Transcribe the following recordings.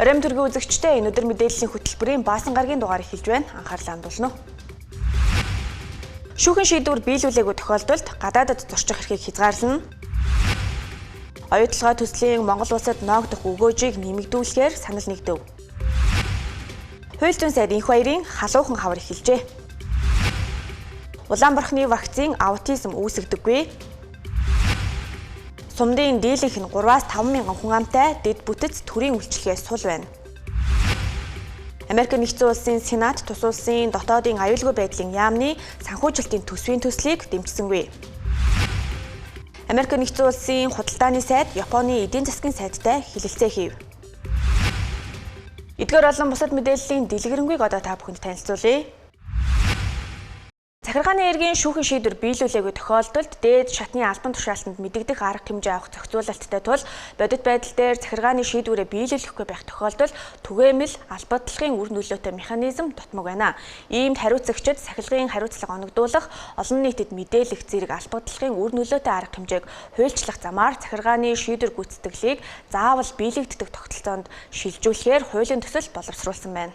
Оройн төргийн үзэгчтэй энэ өдөр мэдээллийн хөтөлбөрийн баасан гарагийн дугаар эхэлж байна. Анхаарлаа хандуулна уу. Шүүхийн шийдвэр биелүүлээгүй тохиолдолд гадаадд зорчих эрхийг хязгаарлана. Оюутлогоо төслийн Монгол улсад ноогдох өгөөжийг нэмэгдүүлэхээр санал нэгдэв. Хууль зүйн сайд энх баярын халуухан хавар эхэлжээ. Улаанбархны вакцин аутизм үүсгдэггүй. Сумдын дийлэнх нь 3-5 мянган хүн амтай дэд бүтэц төрийн үйлчлэгээс сул байна. Америк нэгдсэн улсын Сенат тус улсын дотоодын аюулгүй байдлын яамны санхүүжилтийн төсвийн төслийг дэмжсэнгүй. Америк нэгдсэн улсын худалдааны сайд Японы эдийн засгийн сайдтай хэлэлцээ хийв. Эдгээр олон бусад мэдээллийн дэлгэрэнгүй одоо та бүхэнд танилцуулъя. Захиргааны эргийн шүүхийн шийдвэр биелүүлээгүй тохиолдолд дээд шатны албан тушаалтанд мэдэгдэх арга хэмжээ авах зохицуулалттай тул бодит байдал дээр захиргааны шийдвэрээ биелүүлэхгүй байх тохиолдолд түгээмэл албадлахын үр нөлөөтэй механизм дутмаг байна. Иймд хариуцагчид сахилгын хариуцлага оногдуулах, олон нийтэд мэдээлэх зэрэг албадлахын үр нөлөөтэй арга хэмжээг хуульчлах замаар захиргааны шийдвэр гүйцэтгэлийг заавал биелэгддэг тогтолцоонд шилжүүлэхээр хуулийн төсөл боловсруулсан байна.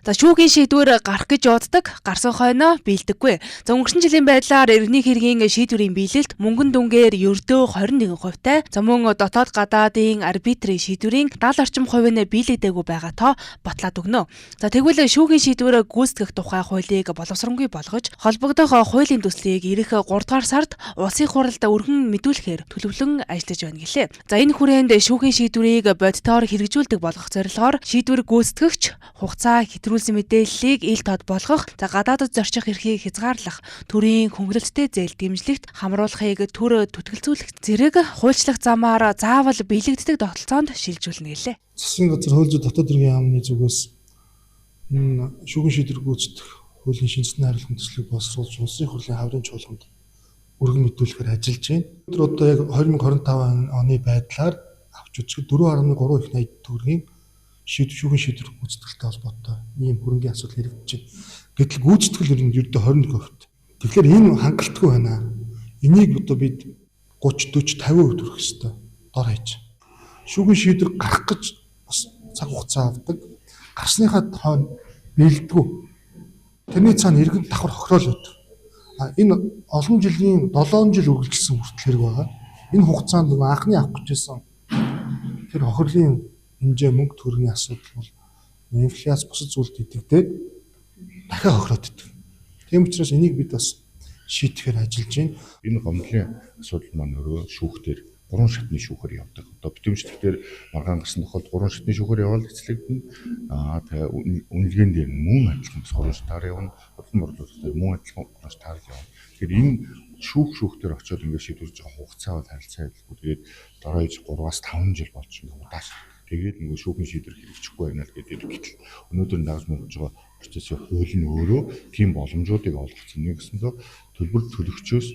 За шүүхийн шийдвэр гарах гэж явагддаг, гарсан хойноо биелдэггүй. За өнгөрсөн жилийн байдлаар иргэний хэргийн шийдвэрийн биелэлт мөнгөн дүнгээр ердөө 21%-тай, за мөн дотоод гадаадын арбитрийн шийдвэрийн 70 орчим хувь нь биелэгдээгүй байгаа тоо батлаад өгнө. За тэгвэл шүүхийн шийдвэр гүйцэтгэх тухай хуулийг боловсронгүй болгож, холбогдох хуулийн төслийг ирэх 3 дугаар сард улсын хурлд өргөн мэдүүлэхээр төлөвлөн ажиллаж байна гэлээ. За энэ хүрээнд шүүхийн шийдвэрийг бодитоор хэрэгжүүлдэг болгох зорилгоор шийдвэр гүйцэтгэгч хугацаа хэтрүүлсэн мэдээллийг ил тод болгох, за гадаадд зорчих эрхийг хязгаарлах, төрийн хөнгөлөлттэй зээл дэмжлэгт хамруулахыг төр төтгөлцүүлэх зэрэг хуульчлах замаар заавал биелэгддэг тогтолцоонд шилжүүлнэ гэлээ. Засгийн газар хууль зүйн дотоод хэргийн яамны зүгээс энэ шүүхийн шийдвэр гүйцэтгэх хуулийн шинжилгээний хариулгын төслийг боловсруулж улсын хурлын хаврын чуулганд өргөн мэдүүлэхээр ажиллаж байна. Өнөөдөр одоо яг 2025 оны байдлаар авч үзэхэд 4.3 их найд төгрөгийн шүүхийн шийдвэр гүйцэтгэлтэй холбоотой ийм хөрөнгөний асуудал хэрэгжиж байна. Гэтэл гүйцэтгэл ердөө 21%. Тэгэхээр энэ хангалтгүй байна. Энийг одоо бид 30, 40, 50% төрөх ёстой. Дор хаяж. Шүүхийн шийдвэр гарах гэж бас цаг хугацаа авдаг. Гарсныхаа хойно биелдэггүй. Тэрний цаана иргэн давхар хохирол байдаг. Энэ олон жилийн 7 жил үргэлжилсэн хүртэл хэрэг байгаа. Энэ хугацаанд нөгөө анхны авах гэжсэн тэр хохирлын хэмжээ мөнгө төгрөгийн асуудал бол инфляц бусад зүйлд идэвхтэй дахиад хохироод идэв. Тийм учраас энийг бид бас шийдэхээр ажиллаж байна. Энэ гомдлын асуудал маань өөрөө шүүхтэр 3 шатны шүүхээр явдаг. Одоо битэмжлэгтэр маргаан гарсан тохиолдолд 3 шатны шүүхээр явал эцлэгдэн тэгээ үнэлгээнд дээр мөн адилхан 3 шатаар явна. Хурдан борлуулалтаар мөн адилхан 3 шатаар явна. Тэгэхээр энэ шүүхтэр очиод ингээд шийдвэрж байгаа хугацаа бол харилцаа адилгүй. Тэгээд дөрөж 3-5 жил болж ингээд удааш. Тэгээд нөгөө шүүхийн шийдвэр хэрэгжихгүй байна л гэдэг. Гэтэл өнөөдөр дагаж мөрөж байгаа процессын хууль нь өөрөө тийм боломжуудыг олгоцсон. Нэг гэсэндээ төлбөр төлөгчөөс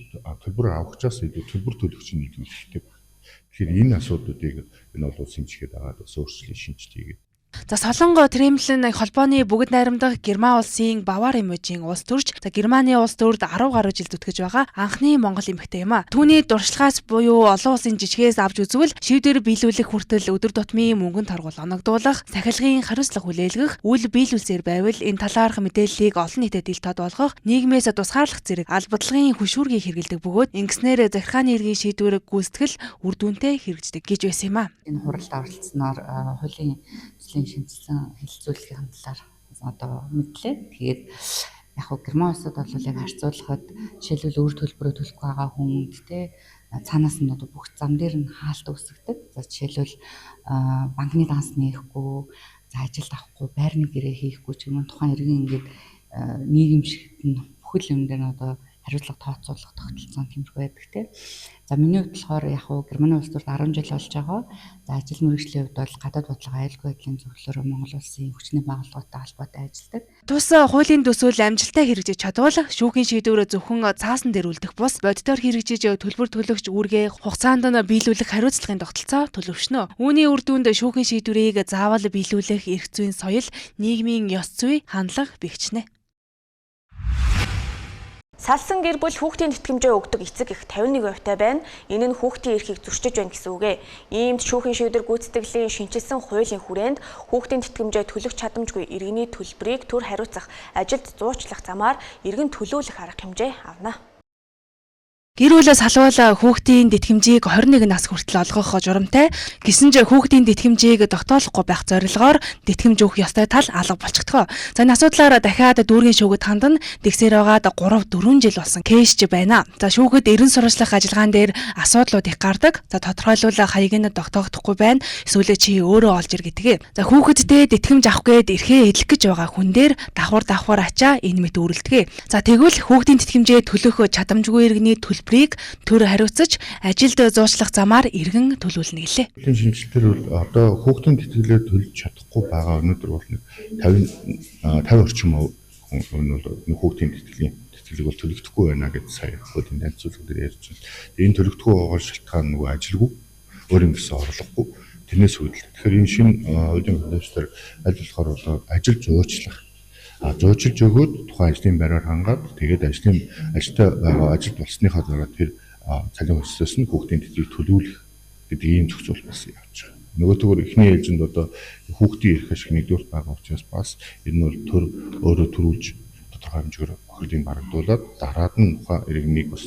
төлбөр авахчаас илүү төлбөр төлөгчийн нийлүүлэлттэй. Тэгэхээр энэ асуудлуудыг энэ бол улсын чигээр дагаад бас өөрчлөлт шинжилт хийгээд. За Солонго Кремлин холбооны бүгд найрамдах Герман улсын Бавари мужийн улс төрч, за Германы улс төрд 10 гаруй жил зүтгэж байгаа анхны Монгол эмэгтэй юм а. Түүний дуршлагаас буюу олон улсын жижигээс авч үзвэл шийдвэр биелүүлэх хүртэл өдөр тутмын мөнгөн таргуул оногдуулах, сахилгын хариуцлага хүлээлгэх, үйл биелүүлсээр байвал энэ талаарх мэдээллийг олон нийтэд ил тод болгох, нийгмээс тусгаарлах зэрэг албадлагын хөшүүргийг хэрэгэлдэг бөгөөд ингэснээр захиргааны эргийн шийдвэр гүйцэтгэл үр дүнтэй хэрэгждэг гэж байсан юм а. Энэ хуралд оролцсноор хуулийн шинжилсэн хэлэлцүүлэхийн талаар одоо мэдлээ. Тэгээд яг хөө Герман улсад бол яг харьцуулахад жишээлбэл өөр төлбөрөө төлөх байгаа хүнд те цаанаас нь одоо бүх зам дээр нь хаалт үүсгдэг. За жишээлбэл банкны данс нээхгүй, за ажилд авахгүй, байрны гэрээ хийхгүй ч юм уу тухайн иргэн ингээд нийгэм шигт нь бүхэл юм дээр нь одоо хариуцлага тооцоолох тогтолцоо тэмдэг байдаг те. За миний хувьд болохоор яг хуу Германы улс төрд 10 жил болж байгаа. За ажил мэргэжлийн хувьд бол гадаад бодлого аюулгүй байдлын зөвлөлөөр Монгол улсын хүчний байгууллагатай холбоотой ажилладаг. Тус хуулийн төсөөл амжилттай хэрэгжиж чадвал шүүхийн шийдвэр зөвхөн цаасан дээр үлдэх бус бодитоор хэрэгжиж төлбөр төлөгч үүргээ хугацаанд нь биелүүлэх хариуцлагын тогтолцоо төлөвшнө. Үүний үр дүнд шүүхийн шийдвэрийг заавал биелүүлэх эрх зүйн соёл, нийгмийн ёс зүй, хандлага бэхжинэ. Салсан гэр бүл хүүхдийн тэтгэмжээ өгдөг эцэг их 51% байна. Энэ нь хүүхдийн эрхийг зөрчиж байна гэсэн үг ээ. Иймд шүүхийн шийдвэр гүйцэтгэлийн шинжилсэн хуулийн хүрээнд хүүхдийн тэтгэмжээ төлөх чадамжгүй иргэний төлбөрийг төр хариуцах, ажилд зуучлах замаар иргэн төлөөлөх арга хэмжээ авна. Гэр бүлээс халуул хүүхдийн тэтгэмжийг 21 нас хүртэл олгох журамтай. Гэсэн ч хүүхдийн тэтгэмжийг тогтоолохгүй байх зорилгоор тэтгэмж өгөх ёстой тал алга болчихдгоо. За энэ асуудлаар дахиад дүүргийн шүүгэд хандан тэгсээр байгаад 3-4 жил болсон кейсч байна. За шүүхэд эрен сурвалжлах ажиллагаан дээр асуудлууд их гардаг. За тодорхойлбол хаяг нь тогтоогдохгүй байна. Эсвэл чи өөрөө олж ир гэдгээ. За хүүхэдтэй тэтгэмж авах гээд эрхээ эдлэх гэж байгаа хүн дээр давхар ачаа энэ мэт үүрэлдэг. За тэгвэл хүүхдийн тэтгэмжээ төлөх чадамжгүй иргэний төлбөрийг төр хариуцаж ажилд зуучлах замаар иргэн төлөвлөнө гэлээ. Хөлийн шинжилтээр бол одоо хүүхдийн тэтгэлээ төлж чадахгүй байгаа өнөөдөр бол 50 орчим хүн бол хүүхдийн тэтгэлийг бол төлөгдөхгүй байна гэж сая хөлийн танилцуулгад ярьж байна. Энэ төлөгдөхгүй байгаа шалтгаан нөгөө ажилгүй өөрийн гэсэн орлогогүй тэрнээс үүдэл. Тэгэхээр энэ шинэ хөлийн хөдөлмөртөр аль болохоор бол ажил зуучлах зуучлж өгөөд тухайн ажлын байраар хангаад тэгээд ажилтай байгаа ажилд болсныхаа дараа тэр цалин хөлсөөс нь хүүхдийн тэтгэврийг төлөвлөх гэдэг ийм зохицуул бас явж байгаа. Нөгөөтэйгөр эхний ээлжинд одоо хүүхдийн эрх ашиг нэгдүгээр байгаа учраас бас энэ нь бол төр өөрөө төрүүлж тодорхой хэмжээгээр охирлыг барагдуулаад дараад нь тухайн иргэнийг бас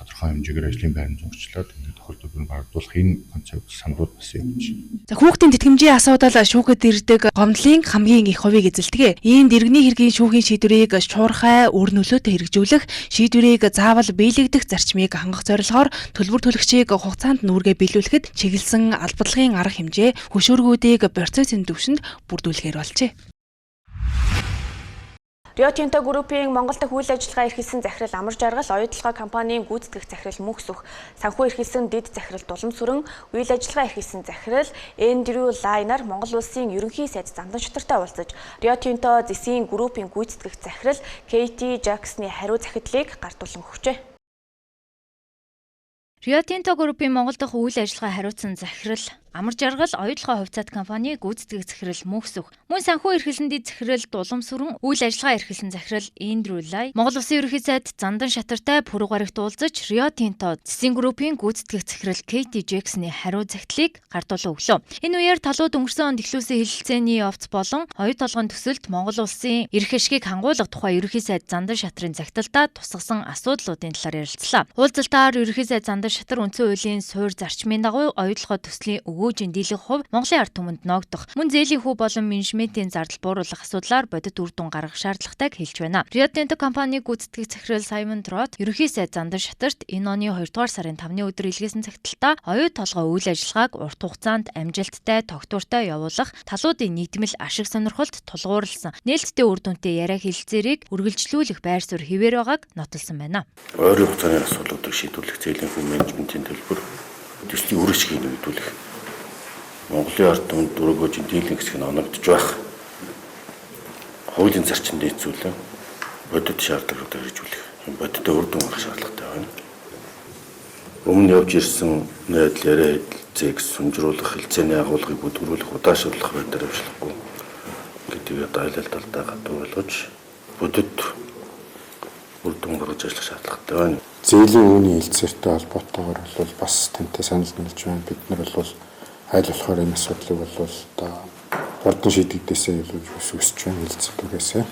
тодорхой хэмжээгээр ажлын байранд зурчлаад ингээд охир төлбөрийг барагдуулах энэ концепт саналууд бас явж байна. За хүүхдийн тэтгэмжийн асуудал шүүхэд ирдэг гомдлын хамгийн их хувийг эзэлдэг. Иймд иргэний хэргийн шүүхийн шийдвэрийг шуурхай үр нөлөөтэй хэрэгжүүлэх, шийдвэрийг заавал биелэгдэх зарчмыг хангах зорилгоор төлбөр төлөгчийг хугацаанд нүүргээ биелүүлэхэд чиглэсэн албадлагын арга хэмжээ хөшөөргүүдийг процессын түвшинд бүрдүүлэхээр болжээ. Рио Тинто группийн Монгол дахь үйл ажиллагаа эрхэлсэн захирал Амар Жаргал, оюутлогоо компанийн гүйцэтгэх захирал Мөнх Сүх, санхүү эрхэлсэн дэд захирал Дулам Сүрэн, үйл ажиллагаа эрхэлсэн захирал Эндрю Лайнаар Монгол улсын ерөнхий сайд Зандан Шатартай уулзаж, Рио Тинто зэсийн группийн гүйцэтгэх захирал Кейти Жаксны хариу захидлыг гартуулан өгчээ. Рио Тинто группийн Монгол дахь үйл ажиллагаа хариуцсан захирал Амар Жаргал, оюутлогоо хувьцаат компани гүйцэтгэх захирал Мөнх Сүх, мөн санхүү эрхэлсэн дэд захирал Дулам Сүрэн, үйл ажиллагаа эрхэлсэн захирал Эндрю Лай, Монгол улсын ерөнхий сайд Зандан Шатартай пүрэв гарагт уулзаж, Рио Тинто зэсийн группийн гүйцэтгэх захирал Кейти Жаксны хариу захидлыг гартуулан өглөө. Энэ үеэр талууд өнгөрсөн онд эхлүүлсэн хэлэлцээний явц болон оюу толгойн төсөлд Монгол улсын эрх ашгийг хангуулах тухай ерөнхий сайд Зандан Шатрын загталтаа тусгасан асуудлуудын талаар ярилцлаа. Уулзалтаар ерөнхий сайд Зандан Шатар үндсэн хуулийн суурь зарчмын дагуу оюутлогоо төслийн өгөөжийн дийлэх хувь Монголын ард түмэнд ноогдох, мөн зээлийн хүү болон менежментийн зардал бууруулах асуудлаар бодит үр дүн гаргах шаардлагатайг хэлж байна. Рио Тинто компани гүйцэтгэх захирал Саймон Трот ерөнхий сайд Зандан Шатарт энэ оны 2 дугаар сарын 5-ны өдөр илгээсэн цагталтаа оюу толгой үйл ажиллагааг урт хугацаанд амжилттай, тогтвортой явуулах, талуудын нийтмэл ашиг сонирхолд тулгуурласан нээлттэй үр дүнтэй яриа хэлэлцээрийг үргэлжлүүлэх байр суурь хэвээр байгааг нотолсон байна. Ойрын хугацааны асуудлуудыг шийдвэрлэх зээлийн хүү менежментийн төлбөр төслийн үр ашгийг нэмэгдүүлэх Монголын ард түмэнд өргөөжийн дийлэн хэсэг нь оногдож байх. Хуулийн зарчимд нийцүүлэн бодит шаардлагуудыг хэрэгжүүлэх. Бодиттой үр дүн гаргах шаардлагатай байна. Өмнө явж ирсэн найдал яриа хэлцээг сүнжруулах, хэлцээний агуулгыг бүдгэрүүлэх, удаашруулах байдлаар явуулахгүй гэдгийг айлал талдаа гадуур ойлгож бодит үр дүн гаргаж ажиллах шаардлагатай байна. Зээлийн үүний хэлцээртэй холбоотойгоор бол бас тэнтэй санал нийлж байна. Бид нар бол айл болохоор энэ асуудлыг бол одоо хурдан шийдэгдээсээ илүү үсэж байна хэлцээрээсээ.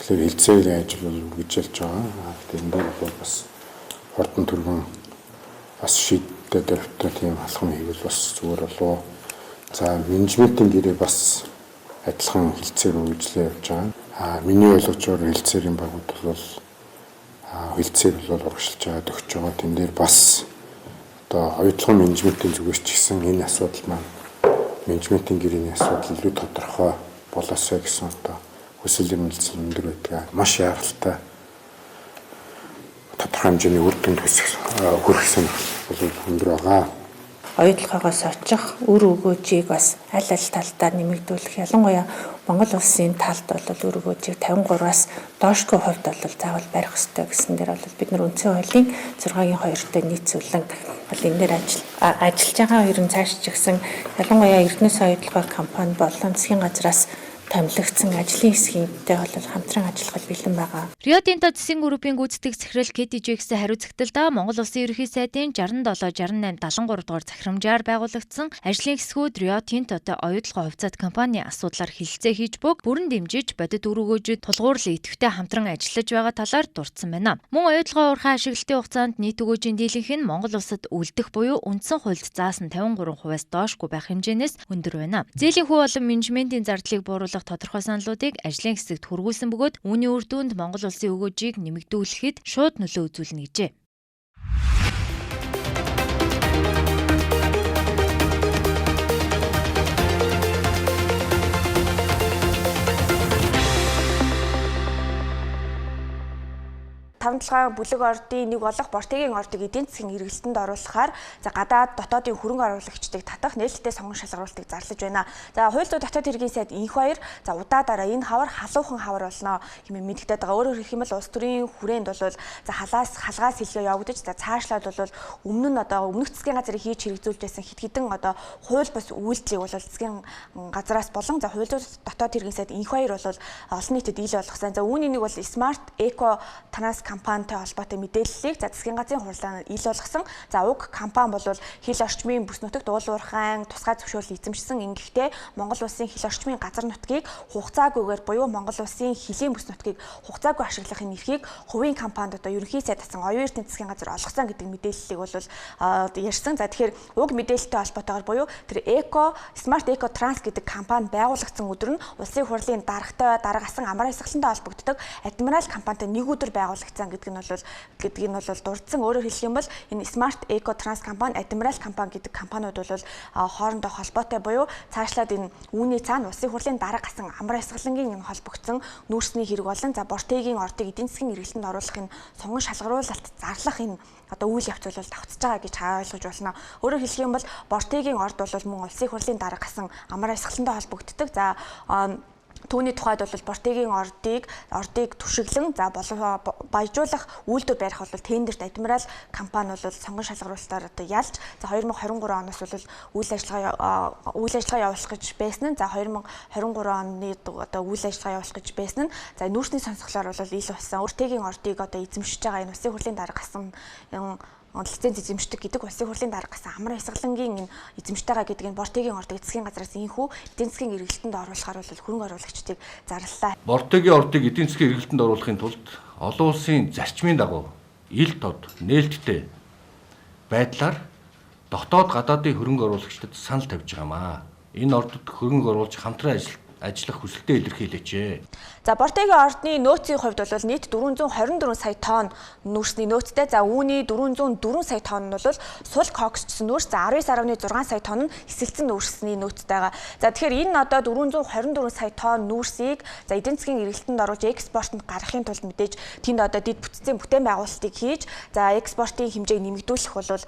Тэгэхээр хэлцээний ажил бол үргэлжилж байгаа. Тэгээд энэ бол бас хурдан түргэн бас шийдэлтэй дөрвтэй тийм алхам хийвэл бас зүгээр болов. За менежментийн гэрээ бас адилхан хэлцээр үргэлжлээ явж байгаа. Миний ойлгочоор хэлцээрийн багууд бол хэлцээр бол урагшилж байгаа төгсөж байгаа. Тэн дээр бас одоо оюутлогын менежментийн зүгээс ч гэсэн энэ асуудал маань менежментийн гэрээний асуудал илүү тодорхой болоосой гэсэн одоо хүсэл эрмэлзэл өндөр байдаг. Маш яралтай тодорхой хэмжээний үр дүнд хүргэсэн бол өндөр байгаа. Оюутлогоос очих үр өгөөжийг бас аль талдаа нэмэгдүүлэх. Ялангуяа Монгол улсын талд бол үр өгөөжийг 53-аас доошгүй хувьд бол заавал барих ёстой гэсэн дээр бол бид нар үндсэн хуулийн 6-гийн 2-тэй нийцүүлэн бол энэ дээр ажиллаж байгаа. Ер нь цааш ч гэсэн ялангуяа Эрдэнэс оюутлогоо компани болон засгийн газраас томилогдсон ажлын хэсгийнтэй бол хамтран ажиллахад бэлэн байгаа. Rio Tinto засгийн группийн гүйцэтгэх захирал KTJX хариуцагталдаа Монгол Улсын ерөнхий сайдын 67, 68, 73 дугаар захирамжаар байгуулагдсан ажлын хэсгүүд Rio Tintoтой оюутлогын хувьцаат компани асуудлаар хэлэлцээ хийж буг бүрэн дэмжиж бодит үр өгөөжөд тулгуурлал идэвхтэй хамтран ажиллаж байгаа талаар дурдсан байна. Мөн оюутлогын урхаа ашиглалтын хугацаанд нийт өгөөжийн дийлэнх нь Монгол улсад үлдэх буюу үндсэн хуульд заасан 53%-аас доошгүй байх хэмжээнээс өндөр байна. Зээлийн хүү болон менежментийн зардлыг бууруулах тодорхой саналуудыг ажлын хэсэгт хүргүүлсэн бөгөөд үүний үр дүнд Монгол улсын өгөөжийг нэмэгдүүлэхэд шууд нөлөө үзүүлнэ гэжээ. Тавталгаа бүлэг ордын нэг болох Бортигийн ордыг эдийн засгийн эргэлтэнд оруулахаар гадаад дотоодын хөрөнгө оруулагчдыг татах нээлттэй сонгон шалгаруулалтыг зарлаж байна. За хууль зүйн дотоод хэргийн сайд энх баяр удаадаараа энэ хавар халуухан хавар болно хэмээн мэдгдэт байгаа. Өөрөөр хэлэх юм бол улс төрийн хүрээнд бол халгаас хэлгээ явагдаж цаашлаад бол өмнө нь өмнөх засгийн газрыг хийж хэрэгжүүлж байсан хэд хэдэн хууль бус үйлдэлийг бол засгийн газраас болон хууль зүйн дотоод хэргийн сайд энх баяр бол олон нийтэд ил болгосон. За үүний нэг бол Smart Eco Trans компанитай холбоотой мэдээллийг засгийн газрын хурлаар ил болгосон. За уг компани бол хил орчмын бүс нутагт уулуурхайн тусгай зөвшөөрөл эзэмшсэн. Ингэхдээ Монгол улсын хил орчмын газар нутгийг хугацаагүйгээр буюу Монгол улсын хилийн бүс нутгийг хугацаагүй ашиглахын эрхийг хувийн компанид ерөнхий сайд асан оюун эрдэнэ засгийн газар олгосон гэдэг мэдээллийг бол ярьсан. За тэгэхээр уг мэдээлэлтэй холбоотойгоор буюу тэр Smart Eco Trans гэдэг компани байгуулагдсан өдөр нь улсын хурлын дараагасан амар хязгаарлалттай холбогддог адмирал компанитай нэг өдөр байгуулагдсан гэдэг нь бол дурдсан. Өөрөөр хэлэх юм бол энэ Smart Eco Trans компани, Admiral компани гэдэг компаниуд бол хоорондоо холбоотой буюу цаашлаад энэ үүний цаана улсын хурлын дарга гасан амар хязгааллын холбогдсон нүүрсний хэрэг болон Бортигийн ордыг эдийн засгийн эргэлтэнд оруулахын сонгон шалгаруулалт зарлах энэ үйл явц бол давтаж байгаа гэж ойлгож болно. Өөрөөр хэлэх юм бол Бортигийн орд бол мөн улсын хурлын дарга гасан амар хязгааллтай холбогддог. За түүний тухайд бол Бортигийн ордыг түшиглэн баяжуулах үйлдвэр барих бол тендерт Адмирал компани бол сонгон шалгаруулалтаар ялж 2023 оноос бол үйл ажиллагаа явуулах гэж байсан нь 2023 оны үйл ажиллагаа явуулах гэж байсан нь нүүрсний сонсголоор бол ил болсон. Бортигийн ордыг эзэмшиж байгаа энэ улсын хурлын дарга гасан лиценз эзэмшдэг гэдэг улсын хурлын дарга гасан амар хязгааллын эзэмштэйгээ гэдэг нь Бортигийн ордыг засгийн газраас энхүү эдийн засгийн эргэлтэнд оруулахаар бол хөрөнгө оруулагчдыг зарлалаа. Бортигийн ордыг эдийн засгийн эргэлтэнд оруулахын тулд олон улсын зарчмын дагуу ил тод нээлттэй байдлаар дотоод гадаадын хөрөнгө оруулагчдад санал тавьж байгаамаа. Энэ ордод хөрөнгө оруулж хамтран ажиллах хүсэлтэд илэрхийлээч. За Бортигийн ордны нөөцийн хувьд бол нийт 424 сая тонн нүүрсний нөөцтэй. За үүний 404 сая тонн нь бол сул коксчсон нүүрс, 19.6 сая тонн нь эсэлцэн нүүрсний нөөцтэйгээ. За тэгэхээр энэ 424 сая тонн нүүрсийг эдийн засгийн эргэлтэнд оруулж экспортод гаргахын тулд мэдээж тэнд дид бүтцийн бүтээн байгуулалтыг хийж экспортын хэмжээг нэмэгдүүлэх бол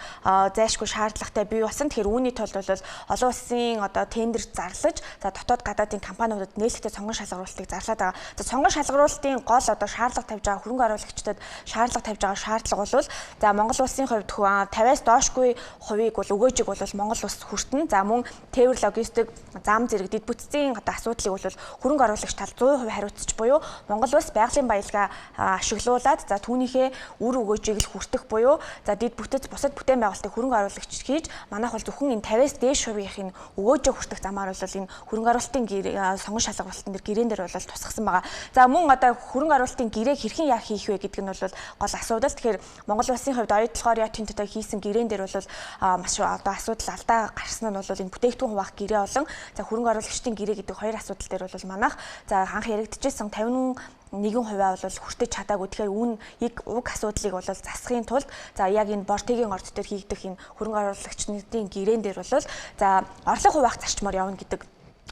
зайлшгүй шаардлагатай бий болсон. Тэгэхээр үүний тулд бол олон улсын тендер зарлаж дотоод гадаадын компаниудад нээлттэй сонгон шалгаруулалтыг зарлаад байгаа. За сонгон шалгаруулалтын гол шаардлага тавьж байгаа хөрөнгө оруулагчдад шаардлага тавьж байгаа шаардлага бол Монгол улсын хувьд 50-аас доошгүй хувийг бол өгөөжийг бол Монгол улс хүртэн. За мөн тээвэр логистик, зам зэрэг дид бүтцийн асуудлыг бол хөрөнгө оруулагч тал 100% хариуцж буюу Монгол улс байгалийн баялгаа ашиглуулад түүнийхээ үр өгөөжийг л хүртэх буюу дид бүтэц бусад бүтээн байгуулалтыг хөрөнгө оруулагч хийж манайх бол зөвхөн энэ 50-аас дээш хувийн өгөөжийг хүртэх замаар бол энэ хөрөнгө оруулалтын сонгон шалгаруулалтын гэрэн дээр бол тусгасан байгаа. За мөн хөрөнгө оруулалтын гэрээг хэрхэн хийх вэ гэдэг нь бол гол асуудал. Тэгэхээр Монгол улсын хувьд оюутлогоор Rio Tintoтой хийсэн гэрэн дээр бол маш асуудал алдаа гарсан нь бол энэ бүтээгдэхүүн хуваах гэрээ болон хөрөнгө оруулагчдын гэрээ гэдэг хоёр асуудал дээр бол манайх анх яригдчихсэн 51% бол хүртэж чадаагүй. Тэгэхээр уг асуудлыг бол засахын тулд яг энэ Бортигийн орд дээр хийгдэх энэ хөрөнгө оруулагчдын гэрэн дээр бол орлого хуваах зарчмаар явна гэдэг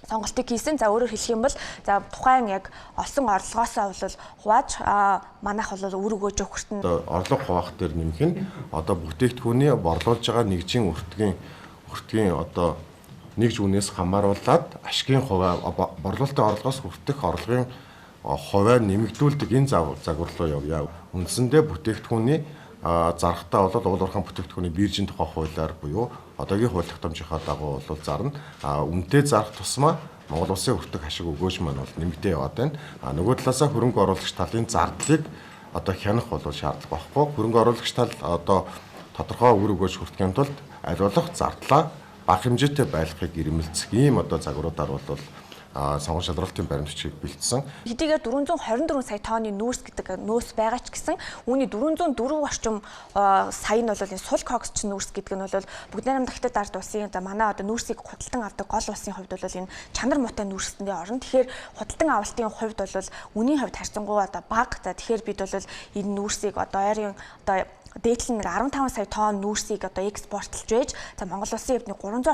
сонголтыг хийсэн. За өөрөөр хэлэх юм бол тухайн яг олсон орлогоосоо бол хувааж манайх бол үр өгөөж өгөхтэн орлого хуваах дээр нэмэх нь бүтээгдэхүүний борлуулж байгаа нэгжийн өртгийн нэгж үнээс хамааруулаад ашигын хувиа борлуулалтын орлогоос хүртэх орлогын хувиа нэмэгдүүлдэг энэ загвар руу явъя. Үндсэндээ бүтээгдэхүүний зархтаа бол уул уурхайн бүтээгдэхүүний биржийн тухай хуулиар буюу одоогийн хууль тогтоомжийнхаа дагуу бол зарна. Үнэтэй зарах тусмаа Монгол улсын хүртэх ашиг өгөөж маань бол нэмэгдээ яваад байна. Нөгөө талаасаа хөрөнгө оруулагч талын зардлыг одоо хянах бол шаардлага байхгүй. Хөрөнгө оруулагч тал одоо тодорхой үр өгөөж хүртэхийн тулд аль болох зардлаа бага хэмжээтэй байлгахыг ирмэлцэх ийм одоо загваруудаар бол сонгон шалралтын баримтчийг бэлдсэн. Хэдийгээр 424 сая тонны нүүрс гэдэг нөөц байгаа ч гэсэн үүний 404 орчим сая нь бол энэ сул коксч нүүрс гэдэг нь бол бүгд найрамд дахтад ард улсын манай одоо нүүрсийг худалдан авдаг гол улсын хувьд бол энэ чанар муутай нүүрсэндээ орно. Тэгэхээр худалдан авалтын хувьд бол үнийн хувьд харьцангуй одоо бага. За тэгэхээр бид бол энэ нүүрсийг одоо ойрын одоо дээдлэн 15 сая тонн нүүрсийг одоо экспортлж байж за Монгол улсын хэвний 300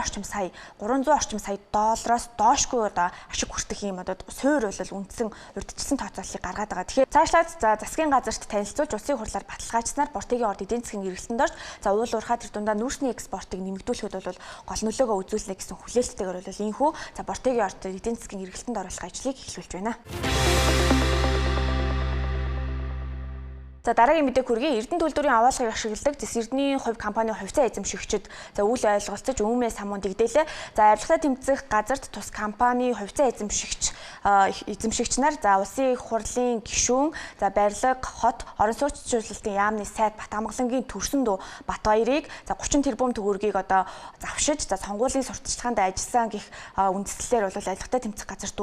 орчим сая доллароос доошгүй одоо ашиг хүртэх юм одоо суур бол үндсэн урьдчилсан тооцооллыг гаргаад байгаа. Тэгэхээр цаашлаад за засгийн газарт танилцуулж улсын хурлаар баталгаажснаар Бортигийн орд эдийн засгийн эргэлтэнд орж за уул уурхай тэр дундаа нүүрсний экспортыг нэмэгдүүлэхэд бол гол нөлөөгөө үзүүлнэ гэсэн хүлээлттэйгээр бол энэхүү за Бортигийн орд эдийн засгийн эргэлтэнд оруулах ажлыг эхлүүлж байна. За дараагийн мэдээ хүргэе. Эрдэнэ төлөвлөрийн аваалгыг ашигладаг Зэс Эрдэнийн хувь компанийн хувьцаа эзэмшигчид за үйл ойлголцож өвмөө самуун дэгдээлээ. За авилгатаа тэмцэх газарт тус компани хувьцаа эзэмшигч нар за улсын хурлын гишүүн за барилга хот орон сууцчлалтын яамны сайд Батамгалангийн төрсөн дүү Батбаярыг за 30 тэрбум төгрөгийг одоо завшиж за сонгуулийн сурталчилгаанд ажилласан гэх үндслэлээр бол авилгатаа тэмцэх газарт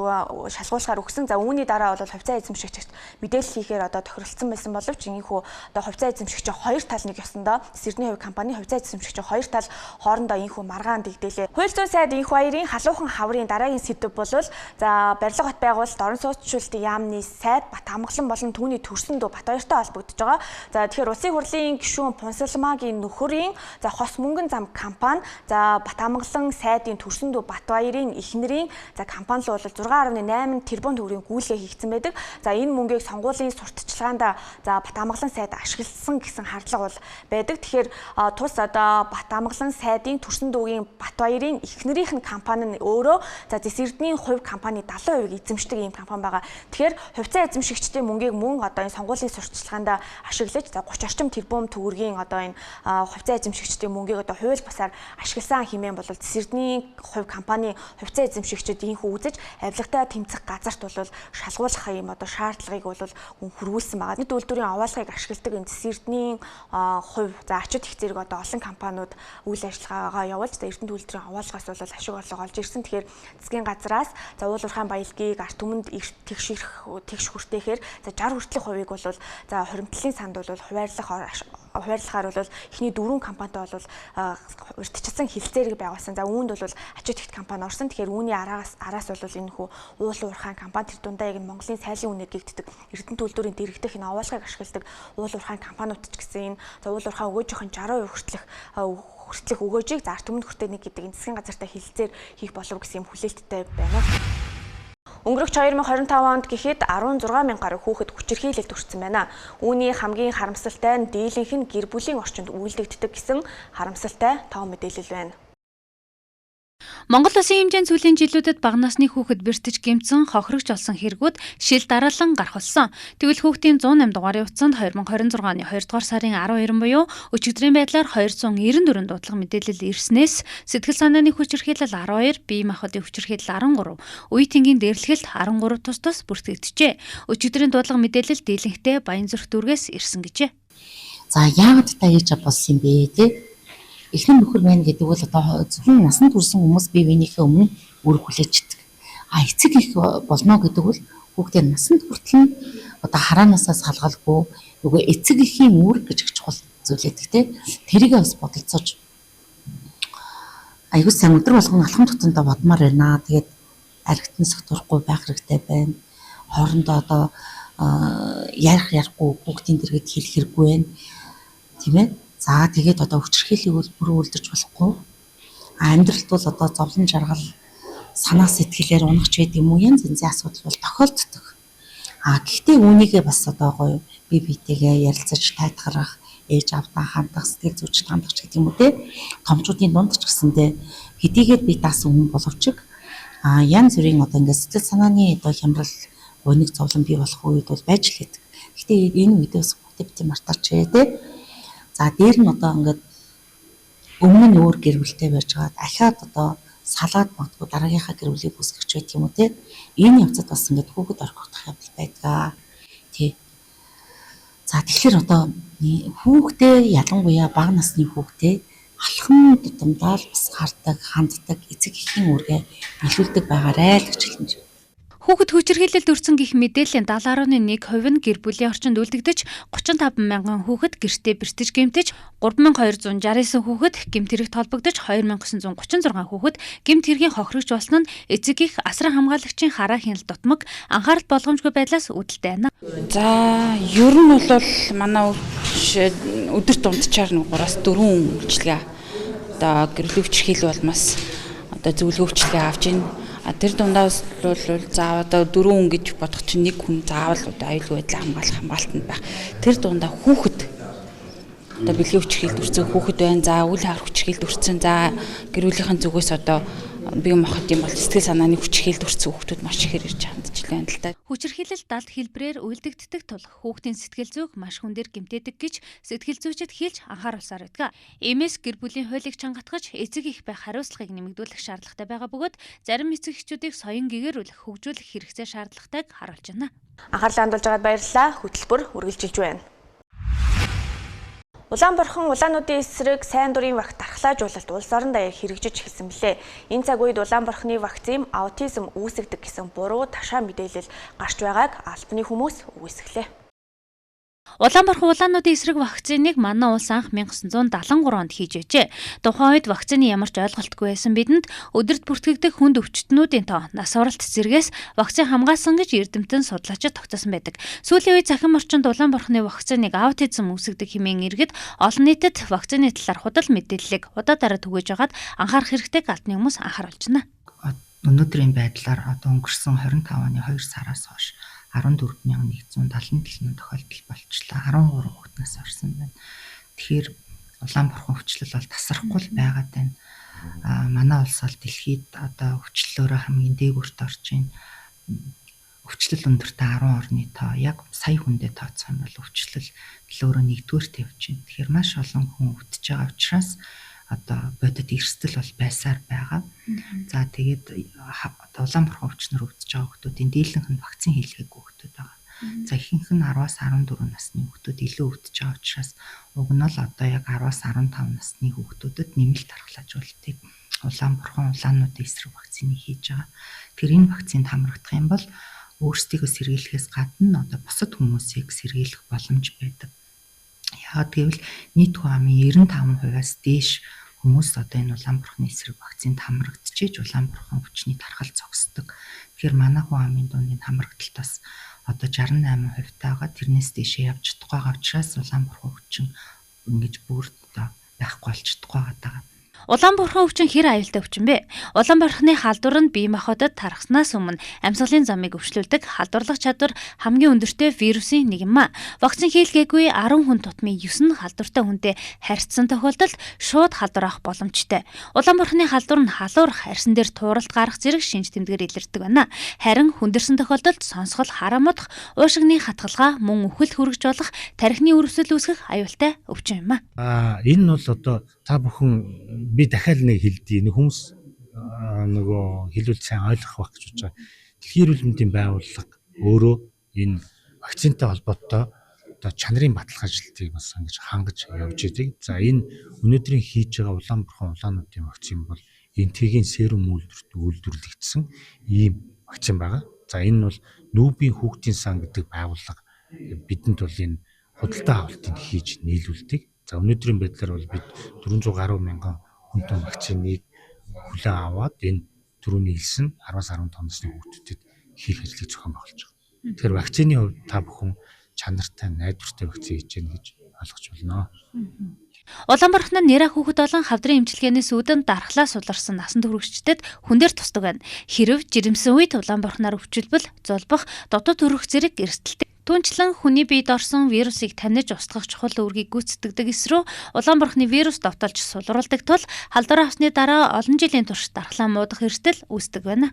шалгуулахаар өгсөн. За үүний дараа бол хувьцаа эзэмшигчд мэдээлэл хийхээр одоо тохиролцсон байсан боловч энэхүү одоо хувьцаа эзэмшигч хоёр тал нэг ёсондоо Эрдэнэ хувь компани хувьцаа эзэмшигч хоёр тал хоорондоо энэхүү маргаан дэгдээлээ. Хууль зүйн сайд энэхүү хоёрын халуухан хаврын дараагийн сэдэв бол за барилга хот байгуулалт орон сууцчлалтын яамны сайд Батамгалан болон түүний төрсөн дүү Батбаяртай холбогдож байгаа. За тэгэхээр улсын хурлын гишүүн Пунсалмаагийн нөхөрийн за хос мөнгөн зам компани за Батамгалан сайдын төрсөн дүү Батбаярын эхнэрийн за компани л бол 6.8 тэрбум төгрөгийн гүйлгээ хийгдсэн байдаг. За энэ мөнгийг сонгуулийн сурталчилгаанд за Батамгалан сайд ашигласан гэсэн хардлага бол байдаг. Тэгэхээр тус одоо Батамгалан сайдын төрсөн дүүгийн Батбаярын эхнэрийнх нь компани нь өөрөө за Зэс Эрдэнийн хувь компани 70% эзэмшдэг ийм компани байгаа. Тэгэхээр хувьцаа эзэмшигчдийн мөнгийг мөн одоо энэ сонгуулийн сурталчилгаанд ашиглаж за 30 орчим тэрбум төгрөгийн одоо энэ хувьцаа эзэмшигчдийн мөнгийг одоо хууль бусаар ашигласан хэмээн бол Зэс Эрдэнийн хувь компани хувьцаа эзэмшигчид ийхүү үзэж авилгатаа тэмцэх газарт бол шалгуулах юм одоо шаардлагыг бол хүргүүлсэн байгаа. Нэг төлөвлөрийн аваалгыг ашигладаг энэ Зэс Эрдэнийн хувь за ачид их зэрэг одоо олон компаниуд үйл ажиллагаагаа явуулж за Эрдэнэ төлөвлөрийн аваалгаас бол ашиг орлого олж ирсэн. Тэгэхээр засгийн газраас за уул уурхайн баялагийг ард түмэнд тэгш хүртээхээр за 60 хүртэлх хувийг бол за хуримтлалын санд бол хуваарлахаар бол эхний 4 компанитай бол урьдчилсан хилцээрийг байгуулсан. За үүнд бол ачид ихт компани орсон. Тэгэхээр үүний араас бол энэ хүү уул уурхайн компани тэр дундаа яг Монголын сайлын үнээр гэгддэг Эрдэнэ төлөвлөрийн дэргэдэх энэ аваалгыг ашигладаг уул уурхайн компаниуд ч гэсэн энэ за уул уурхайн өгөөжийнх нь 60% хүртэлх өгөөжийг за ард түмэнд хүртээний гэдэг энэ засгийн газартай хилцээр хийх болов гэсэн юм хүлээлттэй байна. Өнгөрөх 2025 онд гэхэд 16,000 гаруй хүүхэд хүчирхийлэлд хүрсэн байна. Үүний хамгийн харамсалтай нь дийлэнх нь гэр бүлийн орчинд үйлдэгддэг гэсэн харамсалтай тоо мэдээлэл байна. Монгол Улсын хэмжээнд сүүлийн жилүүдэд бага насны хүүхэд бэртэж гэмтсэн хохирогч олсон хэрэгүүд шил дараалан гарах болсон. Тэгвэл хүүхдийн 108 дугаарын утсанд 2026 оны 2 дугаар сарын 12 буюу өчигдрийн байдлаар 294 дуудлага мэдээлэл ирснээс сэтгэл санааны хүчирхийлэл 12, бие махбодын хүчирхийлэл 13, үе тэнгийн дээрлэхэлт 13 тус бүртгэгдэжээ. Өчигдрийн дуудлага мэдээлэл дийлэнхтэй Баянзүрх дүүргээс ирсэн гэжээ. За яагаад та яаж болсон юм бэ те? Эхнэр нөхөр байна гэдэг бол одоо зөвхөн насанд хүрсэн хүмүүс бие биенийхээ өмнө үр хүлээждэг. Эцэг их болно гэдэг бол хүүхдээ насанд хүртэл нь одоо хараанаасаа салгалгүй нөгөө эцэг ихийн үр гэж чухал зүйл өгдөг те. Тэрийг бас бодолцоож аюул сайн өдөр болгон алхам тутамдаа бодмаар байна. Тэгээд аригтан согтурахгүй байх хэрэгтэй байна. Хоорондоо одоо ярихгүй хүүхдийн дэргэд хэлэх хэрэггүй байна. Тийм ээ. За тэгээд одоо хүчирхийллийг бол бүр үлдэрч болохгүй. Амьдралд бол одоо зовлон жаргал, санаа сэтгэлээр унах ч гэдэг юм уу янз янзын асуудал бол тохиолддог. Гэхдээ үүнийгээ бас одоо гоё бие биетэйгээ ярилцаж тайтгарах, ээж авдаа хандах, сэтгэл зүйч хандах ч гэдэг юм уу те. Томчуудын дунд ч гэсэндээ хэдийгээр би даасан хүн боловч янз бүрийн одоо ингээд сэтгэл санааны одоо хямрал, гониг зовлон бий болох үед бол байж л байдаг. Гэхдээ энэ үедээс хүүхдээ мартаач те. За дээр нь одоо ингээд өмнө нь өөр гэр бүлтэй байж байгаа дахиад одоо салгаад магадгүй дараагийнхаа гэр бүлийг үүсгэж байт юм уу те. Энэ явцад бас ингээд хүүхэд орхигдох явдал байдаг. Тий. За тэгэхээр одоо хүүхдээ ялангуяа бага насны хүүхдээ алхам тутамдаа л бас хардаг, ханддаг, эцэг эхийн үүргээ биелүүлдэг байгаарай л гэж хэлмэж. Хүүхэд хүчирхийлэлд өрсөн гэх мэдээллийн 70.1% нь гэр бүлийн орчинд үлдэгдэж 35 мянган хүүхэд гэртээ бэртэж гэмтэж 3269 хүүхэд гэмт хэрэгт холбогдож 2936 хүүхэд гэмт хэргийн хохирогч болсон нь эцэг их асран хамгаалагчийн хараа хяналт дутмаг анхаарал болгоомжгүй байдлаас үүдэлтэй байна. За ер нь бол манай өдөр дундчаар 3-4 үйлчилгээ одоо гэрэл хүчирхийлэл болмоос одоо зөвлөгөө хүчилгээ авч ийн. Тэр дундаас бол заавал одоо 4 хүн гэж бодох чинь нэг хүн заавал одоо аюулгүй байдлаа хамгаалтанд байх. Тэр дундаа хүүхэд одоо бэлгийн хүчирхийлэлд өрсөн хүүхэд байна. За үйл хавар хүчирхийлэлд өрсөн. За гэр бүлийнхэн зүгээс одоо бие махбод юм бол сэтгэл санааны хүчирхийлэлд өрсөн хүүхдүүд маш ихээр ирж хандж байна л да. Хүчирхийлэл далд хэлбрээр үйлдэгддэг тул хүүхдийн сэтгэл зүйг маш хүн дээр гэмтээдэг гэж сэтгэл зүйчид хэлж анхааруулсаар байдаг. Иймээс гэр бүлийн хуулийг чангатгаж эцэг их байх хариуцлагыг нэмэгдүүлэх шаардлагатай байгаа бөгөөд зарим эцэг эхчүүдийг соён гэгэрүүлэх, хөгжүүлэх хэрэгцээ шаардлагатайг харуулж байна. Анхаарлаа хандуулж байгаад баярлалаа. Хөтөлбөр үргэлжилж байна. Улаанборхон улаануудын эсрэг сайн дурын вакц дархлаажуулалт улс орон даяар хэрэгжиж эхэлсэн билээ. Энэ цаг үед Улаанборхны вакцин аутизм үүсгэдэг гэсэн буруу ташаа мэдээлэл гарч байгааг албаны хүмүүс үүсгэлээ. Улаанборхон улаануудын эсрэг вакциныг манай улс анх 1973 онд хийж байжээ. Тухайн үед вакцины ямар ч ойлголтгүй байсан бидэнд өдөрт бүртгэгдэх хүнд өвчтнүүдийн тоо, нас оролт зэрэгээс вакцин хамгаалсан гэж эрдэмтэн судлаачид тогтоосон байдаг. Сүүлийн үед захин орчинд Улаанборхны вакциныг аутизм үүсгэдэг хэмээн иргэд олон нийтэд вакцины талаар худал мэдээллийг удаадараа түгээж байгаад анхаарах хэрэгтэйг албаны хүмүүс анхааруулж байна. Өнөөдрийн байдлаар одоо өнгөрсөн 25 оны 2 сараас хойш 14177 тохиолдол болчлаа. 13 хүүхднээс орсон байна. Тэгэхээр Улаанборхон өвчлөл бол тасрахгүй л байгаад байна. Манай улс бол дэлхийд одоо өвчлөлөөрөө хамгийн дээгүүрт орж байна. Өвчлөл өндөртэй 10 орны тоо яг сая хүндээ тооцох юм бол өвчлөл төлөөрөө нэгдүгээрт явж байна. Тэгэхээр маш олон хүн өвдөж байгаа учраас одоо бодит эрсдэл бол байсаар байгаа. За тэгээд Улаанборхон өвчнөр өвдөж байгаа хүмүүсийн дийлэнх нь вакцин хийлгээгүй хүмүүс байгаа. За ихэнх нь 10-аас 14 насны хүмүүс илүү өвдөж байгаа учраас уг нь л одоо яг 10-аас 15 насны хүмүүстэд нэмэлт дархлаажуулалтыг Улаанборхон улаануудын эсрэг вакцины хийж байгаа. Тэр энэ вакцинд хамрагдах юм бол өөрсдийгөө сэргийлэхээс гадна одоо бусад хүмүүсийг сэргийлэх боломж байдаг. Яагаад гэвэл нийт хүн амын 95%-аас дээш хүмүүс одоо энэ Улаанборхны эсрэг вакцинд хамрагдчихэж Улаанборхон өвчний тархал зогсдог. Тэгэхээр манай хүн амын дунд энэ хамрагдалт бас одоо 68% таага тэрнээс дээшээ явж чадахгүй байгаа учраас Улаанборхон өвчин ингэж бүр одоо байхгүй болчихдоггүй байгаа. Улаанборхон өвчин хэр аюултай өвчин бэ? Улаанборхны халдвар нь бие махбодод тархснаас өмнө амьсгалын замыг өвчлүүлдэг халдварлах чадвар хамгийн өндөртэй вирусын нэг юм а. Вакцин хийлгээгүй 10 хүн тутмын 9 нь халдвартай хүнтэй харьцсан тохиолдолд шууд халдвар авах боломжтой. Улаанборхны халдвар нь халуурах, арьсан дээр тууралт гарах зэрэг шинж тэмдгээр илэрдэг байна. Харин хүндэрсэн тохиолдолд сонсгол, хараа модох, уушигны хатгалгаа, мөн үхэл хүргэж болох тархины өрөвсөл үүсгэх аюултай өвчин юм а. Энэ бол одоо та бүхэн би дахиад нэг хэлдэг. Нэг хүмүүс нөгөө хэлүүл сайн ойлгох байх гэж бодож байгаа. Дэлхийн эрүүл мэндийн байгууллага өөрөө энэ вакцинтай холбоотой одоо чанарын баталгаа ажилтгийг бас ингэж хангаж явж байдаг. За энэ өнөөдрийн хийж байгаа Улаанборхон улаануудын вакцин бол энтгийн серум үйлдвэрлэгдсэн ийм вакцин байгаа. За энэ нь бол Нүүбийн хүүхдийн сан гэдэг байгууллага бидэнд бол энэ худалдаа авалтыг хийж нийлүүлдэг. За өнөөдрийн байдлаар бол бид 400 гаруй мянган хүнтэн вакциныг хүлээн аваад энэ түрүүний хэлсэн 10-аас 15 насны хүүхдэд хийх ажлыг зохион байгуулж байгаа. Тэгэхээр вакцины хувьд та бүхэн чанартай, найдвартай вакцин хийж гэнэ гэж ойлгож байна. Улаанборхон нэраа хүүхэд болон хавдрын эмчилгээний сүүдэнд дархлаа суларсан насан туршидчдэд хүн дээр тусдаг байна. Хэрв жирэмсэн үед Улаанборхоноор өвчлөлбөл, зулбах, дотоод төрөх зэрэг эрсдэлтэй. Түүнчлэн хүний биед орсон вирусыг таниж устгах чухал үүргийг гүйцэтгэдэг эсрүү Улаанборхны вирус довтолж сулруулдаг тул халдвар авсны дараа олон жилийн турш дархлаа муудах эрсдэл үүсдэг байна.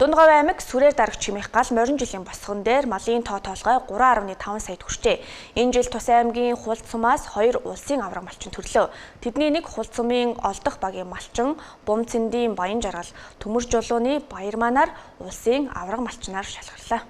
Дундгов аймаг Сүрээр дарагч чимээх гал морин жилийн босгон дээр малын тоо тоолгой 3.5 саяд хүрчээ. Энэ жил Тус аймгийн Хулд сумаас 2 улсын авраг малчин төрлөө. Тэдний нэг Хулд сумын Олдох багийн малчин, Бум Цэндийн Баян жаргал, Төмөр жуулууны Баярманаар улсын авраг малчнаар шалгарлаа.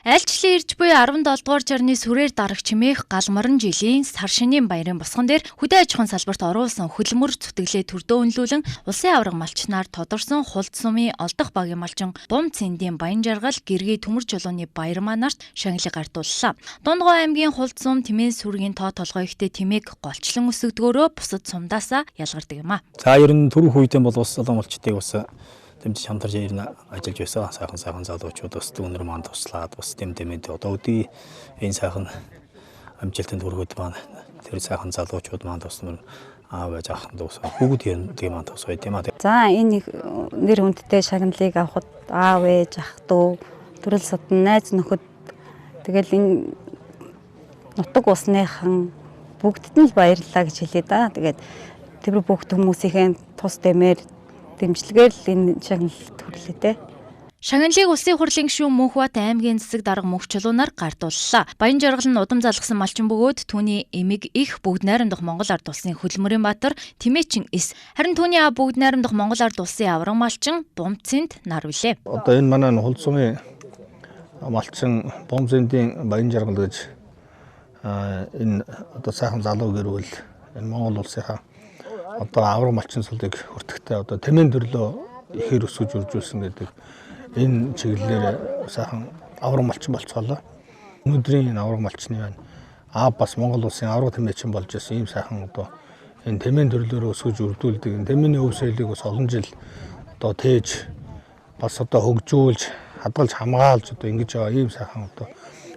Айлчлалын ирж буй 17 дугаар жарны Сүрээр дарагч чимээх гал морин жилийн сар шинийн баярын босгон дээр хөдөө аж ахуйн салбарт оруулсан хөдөлмөр зүтгэлээ төрдөө үнэлүүлэн улсын авраг малчнаар тодорсон Хулд сумын Олдох багийн малчин Бум Цэндийн Баян жаргал, Гэргийн Төмөр жуулууны Баярманаарт шагналыг гартууллаа. Дундгов аймгийн Хулд сум Тэмээ сүргийн тоо толгой ихтэй тэмээг голчлон өсгдгөөрөө бусад сумдаасаа ялгардаг юм а. За ер нь түрүү үедээ бол ус олон малчтыг ус тэмч хамтарч ирнэ ажиллаж байсан сайхан залуучууд бас өнөр манд туслаад бас тэмдэмэд одоо үдий энэ сайхан амжилтанд хүрэхэд маань тэр сайхан залуучууд манд туснаар аав ээж ахын дүүс бүгд тийм манд тус байт юм а. За энэ нэр хүндтэй шагналыг авахд аав ээж ах дүү төрөл садан найз нөхөд тэгэл энэ нутаг усныхан бүгдд нь л баярлалаа гэж хэлээ да. Тэгээд тэр бүгд хүмүүсийн тус дэмээр дэмжлэгээр л энэ шагнал төрлөө те. Шагналыг улсын хурлын гишүүн Мөнхбат аймгийн засаг дарга мөнх чулуунаар гартууллаа. Баян жаргал нь удам залгсан малчин бөгөөд түүний эмэг их бүгд найрамдах Монгол ард улсын хөдөлмөрийн баатар Тэмээчин эс. Харин түүний аав бүгд найрамдах Монгол ард улсын авраг малчин Бум Цэнд нар билээ. Одоо энэ манай Хулд сумын малчин Бум Цэндийн Баян жаргал гэж энэ одоо сайхан залуу гэрүүл энэ Монгол улсынхаа одоо авраг малчин цулыг хүртэхдээ одоо тэмээн төрлөө ихээр өсгөж үржүүлсэн гэдэг энэ чиглэлээр сайхан авраг малчин болцоолоо. Өнөөдрийн энэ авраг малчны байна. Бас Монгол улсын авраг тэмээчин болж ирсэн ийм сайхан одоо энэ тэмээн төрлөөр өсгөж үрдүүлдэг. Энэ тэмээний өв соёлыг бас олон жил одоо тээж бас одоо хөгжүүлж, хадгалж хамгаалж одоо ингэж байгаа ийм сайхан одоо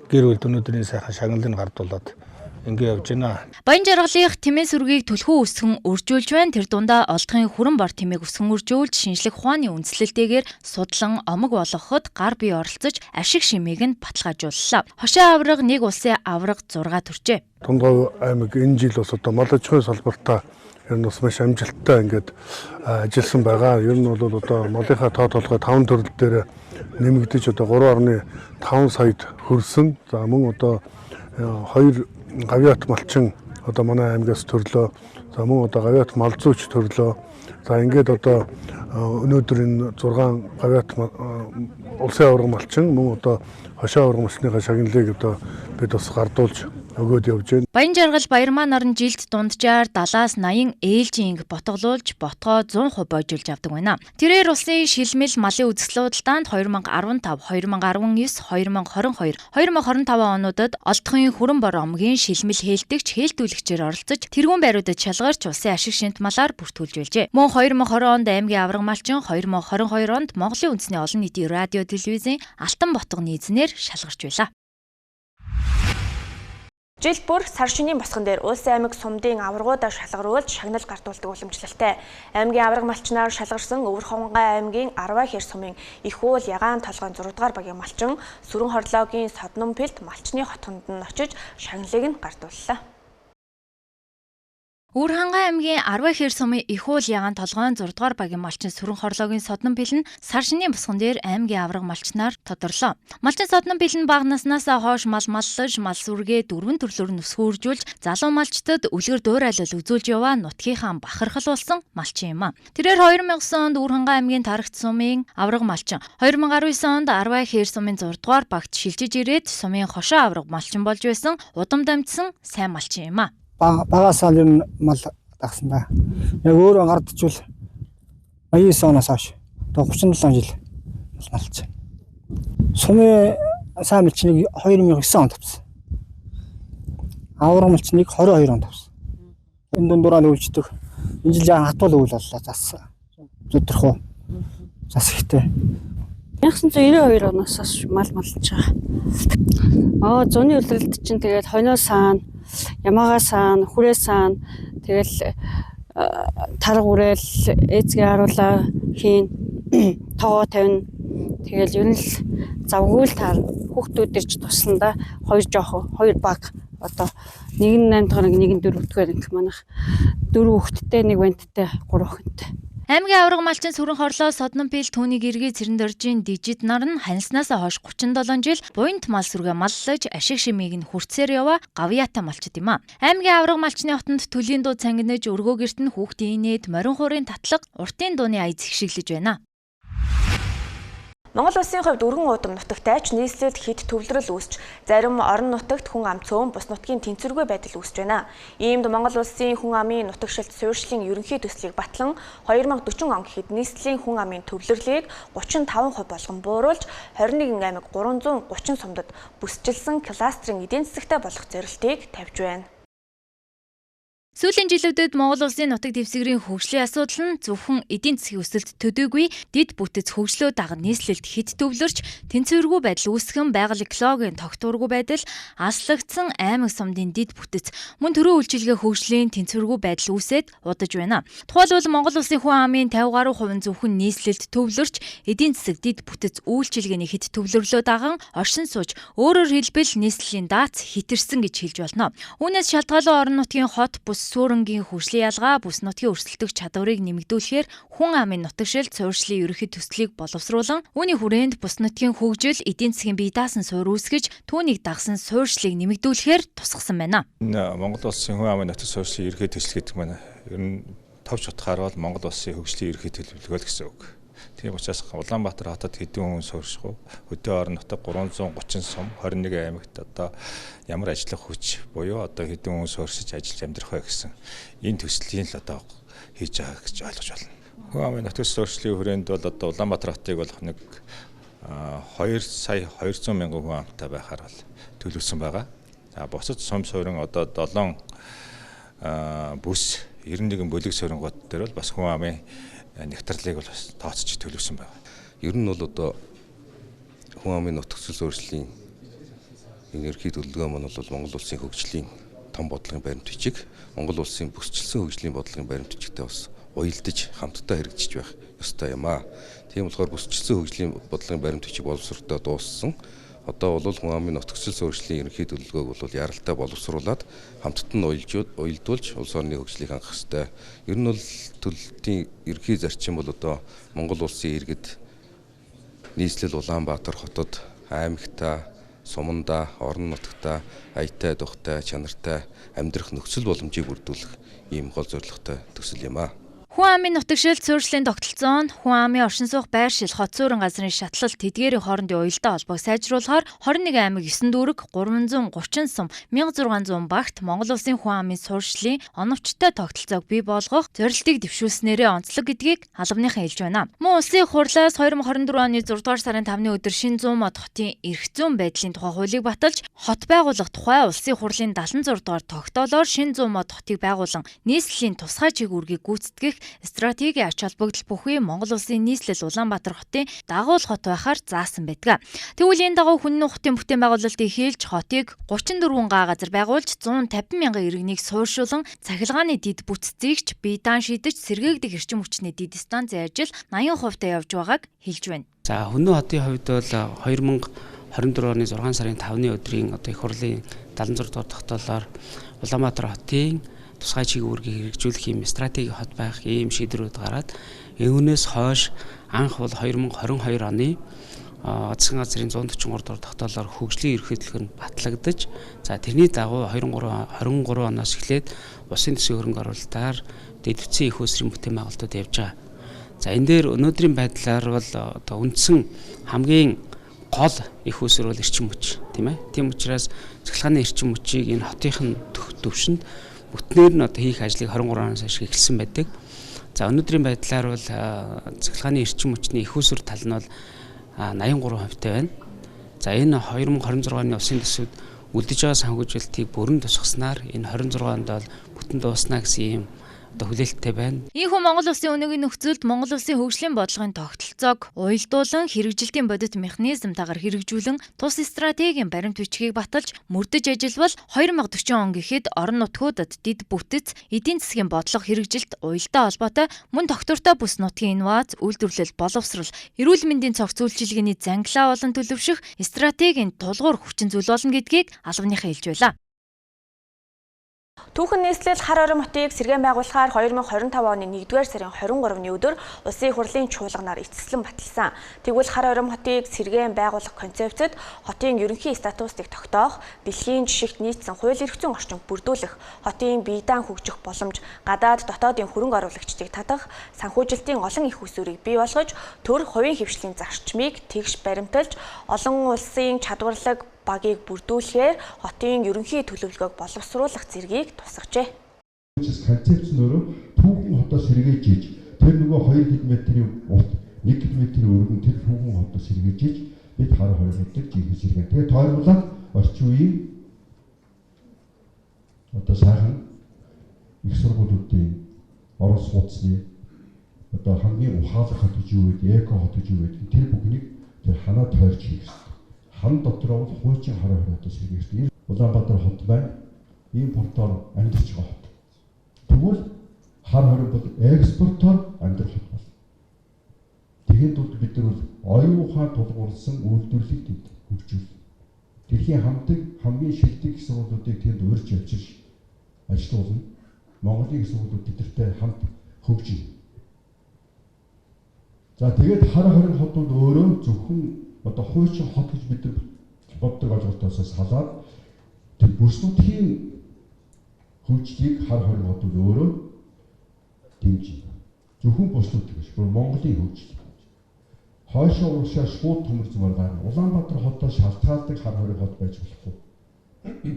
гэр бүл өнөөдрийн сайхан шагналыг гардуулаад ингээ явж байна. Баян жаргалынх Тэмээ сүргийг түлхүү өсгөн үржүүлж байна. Тэр дундаа олдохын хүрэн бор тэмээг өсгөн үржүүлж шинжлэх ухааны үндслэлтэйгээр судлан омог болгоход гар бие оролцож ашиг шимийг нь баталгаажууллаа. Хошоо авраг нэг улсын авраг 6 төржээ. Дундгов аймаг энэ жил бас одоо мал аж ахуйн салбартаа ер нь бас маш амжилттай ингээд ажилласан байгаа. Ер нь бол одоо малынхаа тоо толгой 5 төрөл дээр нэмэгдэж одоо 3.5 саяд хүрсэн. За мөн одоо 2 гавьяат малчин одоо манай аймгаас төрлөө. За мөн одоо гавьяат малзууч төрлөө. За ингээд одоо өнөөдөр энэ 6 гавьяат улсын авраг малчин мөн одоо хошоо авраг малчныхаа шагналыг одоо бид бас гардуулж өгөөд явж байна. Баян жаргал Баярманаар нь жилд дунджаар 70-аас 80 ээлжийн инг ботголуулж ботгоо 100% бойжуулж авдаг байна. Тэрээр улсын шилмэл малын үзэсгэлэн худалдаанд 2015, 2019, 2022, 2025 онуудад олдохын хүрэн бор омгийн шилмэл хээлтэгч хээлтүүлэгчээр оролцож тэргуун байруудад шалгарч улсын ашиг шинт малаар бүртгүүлж байлжээ. Мөн 2020 онд аймгийн авраг малчин 2022 онд Монголын үндэсний олон нийтийн радио телевизийн Алтан ботго нийцнээр шалгарч байлаа. Жил бүр сар шинийн босгон дээр улсын аймаг сумдын аврагуудаа шалгаруулж шагнал гартуулдаг уламжлалтай. Аймгийн авраг малчнаар шалгарсан Өвөр Хонгой аймгийн 10 хэр сумын их уул ягаан толгойн 6 дугаар багийн малчин Сүрэн хорлоогийн Содномпилд малчны хотгонд нь очиж шагналыг нь гартууллаа. Өвөр Хонгой аймгийн 10 хэр сумын их уул ягаан толгойн 6 дугаар багийн малчин Сүрэн хорлоогийн Содномпил нь сар шинийн босгон дээр аймгийн авраг малчнаар тодорлоо. Малчин Содномпил нь бага наснаасаа хойш мал маллаж, мал сүргээ 4 төрлөөр нь өсгөөржүүлж, залуу малчтад үлгэр дуурайлал үзүүлж яваа нутгийнхаа бахархал болсон малчин юм а. Тэрээр 2009 онд Өвөр Хонгой аймгийн Тарагт сумын авраг малчин, 2019 онд 10 хэр сумын 6 дугаар багт шилжиж ирээд сумын хошоо авраг малчин болж байсан удам дамжсан сайн малчин юм а. Багасаа ер нь мал дагсан да. Яг өөрөө гардчвал 29 оноос хойш одоо 37 жил малч. Сумын сайн малчныг 2009 онд авсан. Авраг малчныг 22 онд авсан. Энэ дундураа нүүлждэг. Энэ жил яан хатуул үйл боллоо зас. Зүтрэх үү. Зас ихтэй. 1992 оноос хойш мал малж байгаа. Зуны үйлрэлт чинь тэгээд хоноо саана Ямага саана, хүрээ саана тэгэл тарга урайл эзгээ харуулаа хийн тоогоо тавина. Тэгэл ер нь л завгүй л таарна. Хүүхдүүд ирж тусланда хоёр баг одоо нэг нь 8 дахь нэг нь 4 дахь гэх манайх 4 хүүхэдтэй нэг банттай 3 хүүхэдтэй. Аймгийн авраг малчин сүрэн хорлоо Соднонпил түүнийг эргээ цэрэндоржийн дижид нар нь ханиснаас хойш 37 жил буянт мал сүргээ маллаж ашиг шимийг нь хүрцээр яваа гавьяатай малчид юм а. Аймгийн авраг малчны хотонд төлийн дуу цангинаж өргөө герт нь хүүхдийн инээд морин хуурын татлаг уртын дууны аяз хишиглэж байна. Монгол улсын хувьд өргөн удам нутагт айч нийслэлд хэд төвлөрөл үүсч, зарим орон нутагт хүн ам цөөн бус нутгийн тэнцвэргүй байдал үүсэж байна. Иймд Монгол улсын хүн амын нутагшилт суурьшлийн ерөнхий төслийг батлан 2040 он гэхэд нийслэлийн хүн амын төвлөрлийг 35% болгон бууруулж 21 аймаг 330 сумдад бүсчилсэн кластерын эдийн засагтай болох зорилтыг тавьж байна. Сүүлийн жилүүдэд Монгол улсын нутаг дэвсгэрийн хөгжлийн асуудал нь зөвхөн эдийн засгийн өсөлт төдийгүй дид бүтэц хөгжлөө даган нийслэлд хэд төвлөрч тэнцвэргүй байдал үүсгэн байгаль экологийн тогтворгүй байдал аслагдсан аймаг сумдын дид бүтэц мөн төрийн үйлчилгээ хөгжлийн тэнцвэргүй байдал үүсээд удаж байна. Тухайлбал Монгол улсын хүн амын 50 гаруй хувь нь зөвхөн нийслэлд төвлөрч эдийн засаг дид бүтэц үйлчилгээний хэд төвлөрлөө даган оршин сууж өөрөөр хэлбэл нийслэлийн даац хитэрсэн гэж хэлж болно. Үүнээс шалтгаалan орон нутгийн хот бус суурингийн хөгжлийн ялгаа бүс нутгийн өрсөлдөх чадварыг нэмэгдүүлэхээр хүн амын нутагшилт суурьшлийн ерөнхий төслийг боловсруулан үүний хүрээнд бүс нутгийн хөгжил эдийн засгийн бие даасан суурь үүсгэж түүнийг дагсан суурьшлыг нэмэгдүүлэхээр тусгасан байна. Монгол улсын хүн амын нутаг суурьшлийн ерөнхий төсөл гэдэг маань ер нь товч утгаар бол Монгол улсын хөгжлийн ерөнхий төлөвлөгөө гэсэн үг. Тийм учраас Улаанбаатар хотод хэдэн хүн суурьших вэ? Хөдөө орон нутаг 330 сум 21 аймагт одоо ямар ажиллах хүч буюу одоо хэдэн хүн суурьшиж ажиллаж амьдрах вэ гэсэн энэ төслийн л одоо хийж байгаа гэж ойлгож байна. Хүн амын нутаг суурьшлийн хүрээнд бол одоо Улаанбаатар хотыг болох нэг 2 сая 200 мянган хүн амтай байхаар бол төлөвлөсөн байгаа. За бусад сум суурин одоо 7 бүс 91 бүлэг суурингууд дээр бол бас хүн амын нэгтралыг бол тооцож төлөвсөн байна. Ер нь бол одоо хүн амын нутагсэл суурьшлийн ерөнхий төлөвлөгөө маань бол Монгол улсын хөгжлийн том бодлогын баримт бичиг, Монгол улсын бүсчилсэн хөгжлийн бодлогын баримт бичигтэй бас уялдаж хамтдаа хэрэгжиж байх ёстой юм аа. Тийм болохоор бүсчилсэн хөгжлийн бодлогын баримт бичиг боловсролтой дууссан. Одоо бол хүн амын нутагсэл суурьшлийн ерөнхий төлөвлөгөөг бол яралтай боловсруулад хамтд нь уялдуулж улс орны хөгжлийг хангах ёстой. Ер нь бол төлөлтийн ерөнхий зарчим бол одоо Монгол улсын иргэд нийслэл Улаанбаатар хотод аймагтаа, сумандаа, орон нутгатаа аятай, духтай, чанартай амьдрах нөхцөл боломжийг бүрдүүлэх ийм гол зорилготой төсөл юм аа. Хүн амын нутагшилт суурьшлийн тогтолцоо нь хүн амын оршин суух байршил хот суурин газрын шатлал тэдгээрийн хоорондын уялдаа холбоог сайжруулахаар 21 аймаг 9 дүүрэг 330 сум 1600 багт Монгол улсын хүн амын суурьшлийн оновчтой тогтолцоог бий болгох зорилтыг дэвшүүлснээрээ онцлог гэдгийг албаныхан хэлж байна. Мөн улсын их хурлаас 2024 оны 6 дугаар сарын 5-ны өдөр Шинэ зүүн мод хотын эрх зүйн байдлын тухай хуулийг баталж хот байгуулах тухай улсын их хурлын 76 дугаар тогтоолоор Шинэ зүүн мод хотыг байгуулан нийслэлийн тусгай чиглэлийг гүйцэтгэх стратегийн ач холбогдол бүхий Монгол улсын нийслэл Улаанбаатар хотын дагуул хот байхаар заасан байдаг. Тэгвэл энэ дагуу хүн нутгийн бүтээн байгуулалтыг хийлж хотыг 34 га газар байгуулж 150 мянган иргэнийг суурьшуулан цахилгааны дид бүтцийг бие даан шидэж сэргээгдэх эрчим хүчний дид станцын ажил 80% та явж байгааг хэлж байна. За Хүннү хотын хувьд бол 2024 оны 6 сарын 5-ны өдрийн одоо их хурлын 76 дугаар тогтоолоор Улаанбаатар хотын тусгай чиглэлийг хэрэгжүүлэх юм стратеги хот байх ийм шийдвэрүүд гараад үүнээс хойш анх бол 2022 оны засгийн газрын 143 дугаар тогтоолоор хөгжлийн ерөнхий төлөв нь батлагдаж за тэрний дагуу 23 оноос эхлээд улсын төсвийн хөрөнгө оруулалтаар дэд бүтцийн их усрын бүтээн байгуулалтууд явж байгаа. За энэ дээр өнөөдрийн байдлаар бол одоо үндсэн хамгийн гол их уср бол эрчим хүч тийм ээ. Тийм учраас цахилгааны эрчим хүчийг энэ хотынхын төвшөнд бүтнээр нь одоо хийх ажлыг 23 оноос хойш эхэлсэн байдаг. За өнөөдрийн байдлаар бол цахилгааны эрчим хүчний их уср тал нь бол 83% байна. За энэ 2026 оны улсын төсөвд үлдэж байгаа санхүүжилтийг бүрэн тусгаснаар энэ 26 онд бол бүтэн дууснаа гэсэн юм одоо хүлээлттэй байна. Ийхүү Монгол улсын өнөөгийн нөхцөлд Монгол улсын хөгжлийн бодлогын тогтолцоог уялдуулан хэрэгжилтийн бодит механизмтайгаар хэрэгжүүлэн тус стратегийн баримт бичгийг баталж мөрдөж ажиллавал 2040 он гэхэд орон нутгуудад дид бүтэц эдийн засгийн бодлого хэрэгжилт уялдаа холбоотой мөн тогтвортой бүс нутгийн инновац үйлдвэрлэл боловсрал эрүүл мэндийн цогц үйлчилгээний зангилаа болон төлөвшөх стратегийн тулгуур хүчин зүйл болно гэдгийг албаныхан хэлж байлаа. Түүхэн нийслэл хар орон хотыг сэргээн байгуулахаар 2025 оны 1-р сарын 23-ны өдөр Улсын хурлын чуулганаар эцэслэн баталсан. Тэгвэл хар орон хотыг сэргээн байгуулах концепцэд хотын ерөнхий статусыг тогтоох, дэлхийн жишгт нийцсэн хууль эрх зүйн орчинг бүрдүүлэх, хотын биедаан хөгжих боломж, гадаад дотоодын хөрөнгө оруулагчдыг татах, санхүүжилтийн олон их усүрийг бий болгож, төр хувийн хвшлийн зарчмыг тэгш баримталж, олон улсын чадварлаг багийг бүрдүүлэхээр хотын ерөнхий төлөвлөгөөг боловсруулах зэргийг тусгажээ. Концепц нь өөрөө түүхэн хотоос сэргээж иж тэр нөгөө 2 км-ийн урт 1 км-ийн өргөн тэр түүхэн хотоос сэргээж иж бид хар хориг гэдэг жинхэнэ сэргээн. Тэгээд тойрмолоо орчин үеийн одоо сайхан их сургуулиудын орон сууцны одоо хамгийн ухаалаг хот гэж юу гэдэг, эко хот гэж юу гэдэг тэр бүхнийг тэр ханаа тойрч хийх. Хан дотроо хуучин хар хоригоос сэргээж Улаанбаатар хот байна. Ийм портоор амьдарч байгаа хот. Тэгвэл хар хориг бол экспортоор амьдрах хот байна. Тэгэхэд бол бид нар оюун ухаан тулгуурласан үйлдвэрлэлийг тэнд хөгжүүл. Дэлхийн хамгийн шилдэг сургуулиудыг тэнд урьж авчирч ажилуулна. Монголын сургуулиуд тэдэртэй хамт хөгжиж. За тэгээд хар хориг хот бол өөрөө зөвхөн одоо хуучин хот гэж бид нар боддог ойлголтоос салаад тэр бүснүүдийн хөгжлийг хар хориг хот бол өөрөө дэмжиж. Зөвхөн бүснүүд гэж бүр Монголын хөгжил. Хойшоо уушаа шууд төмөр зэмээр гарна. Улаанбаатар хотоос шалтгаалдаг хар хориг хот байж болохгүй.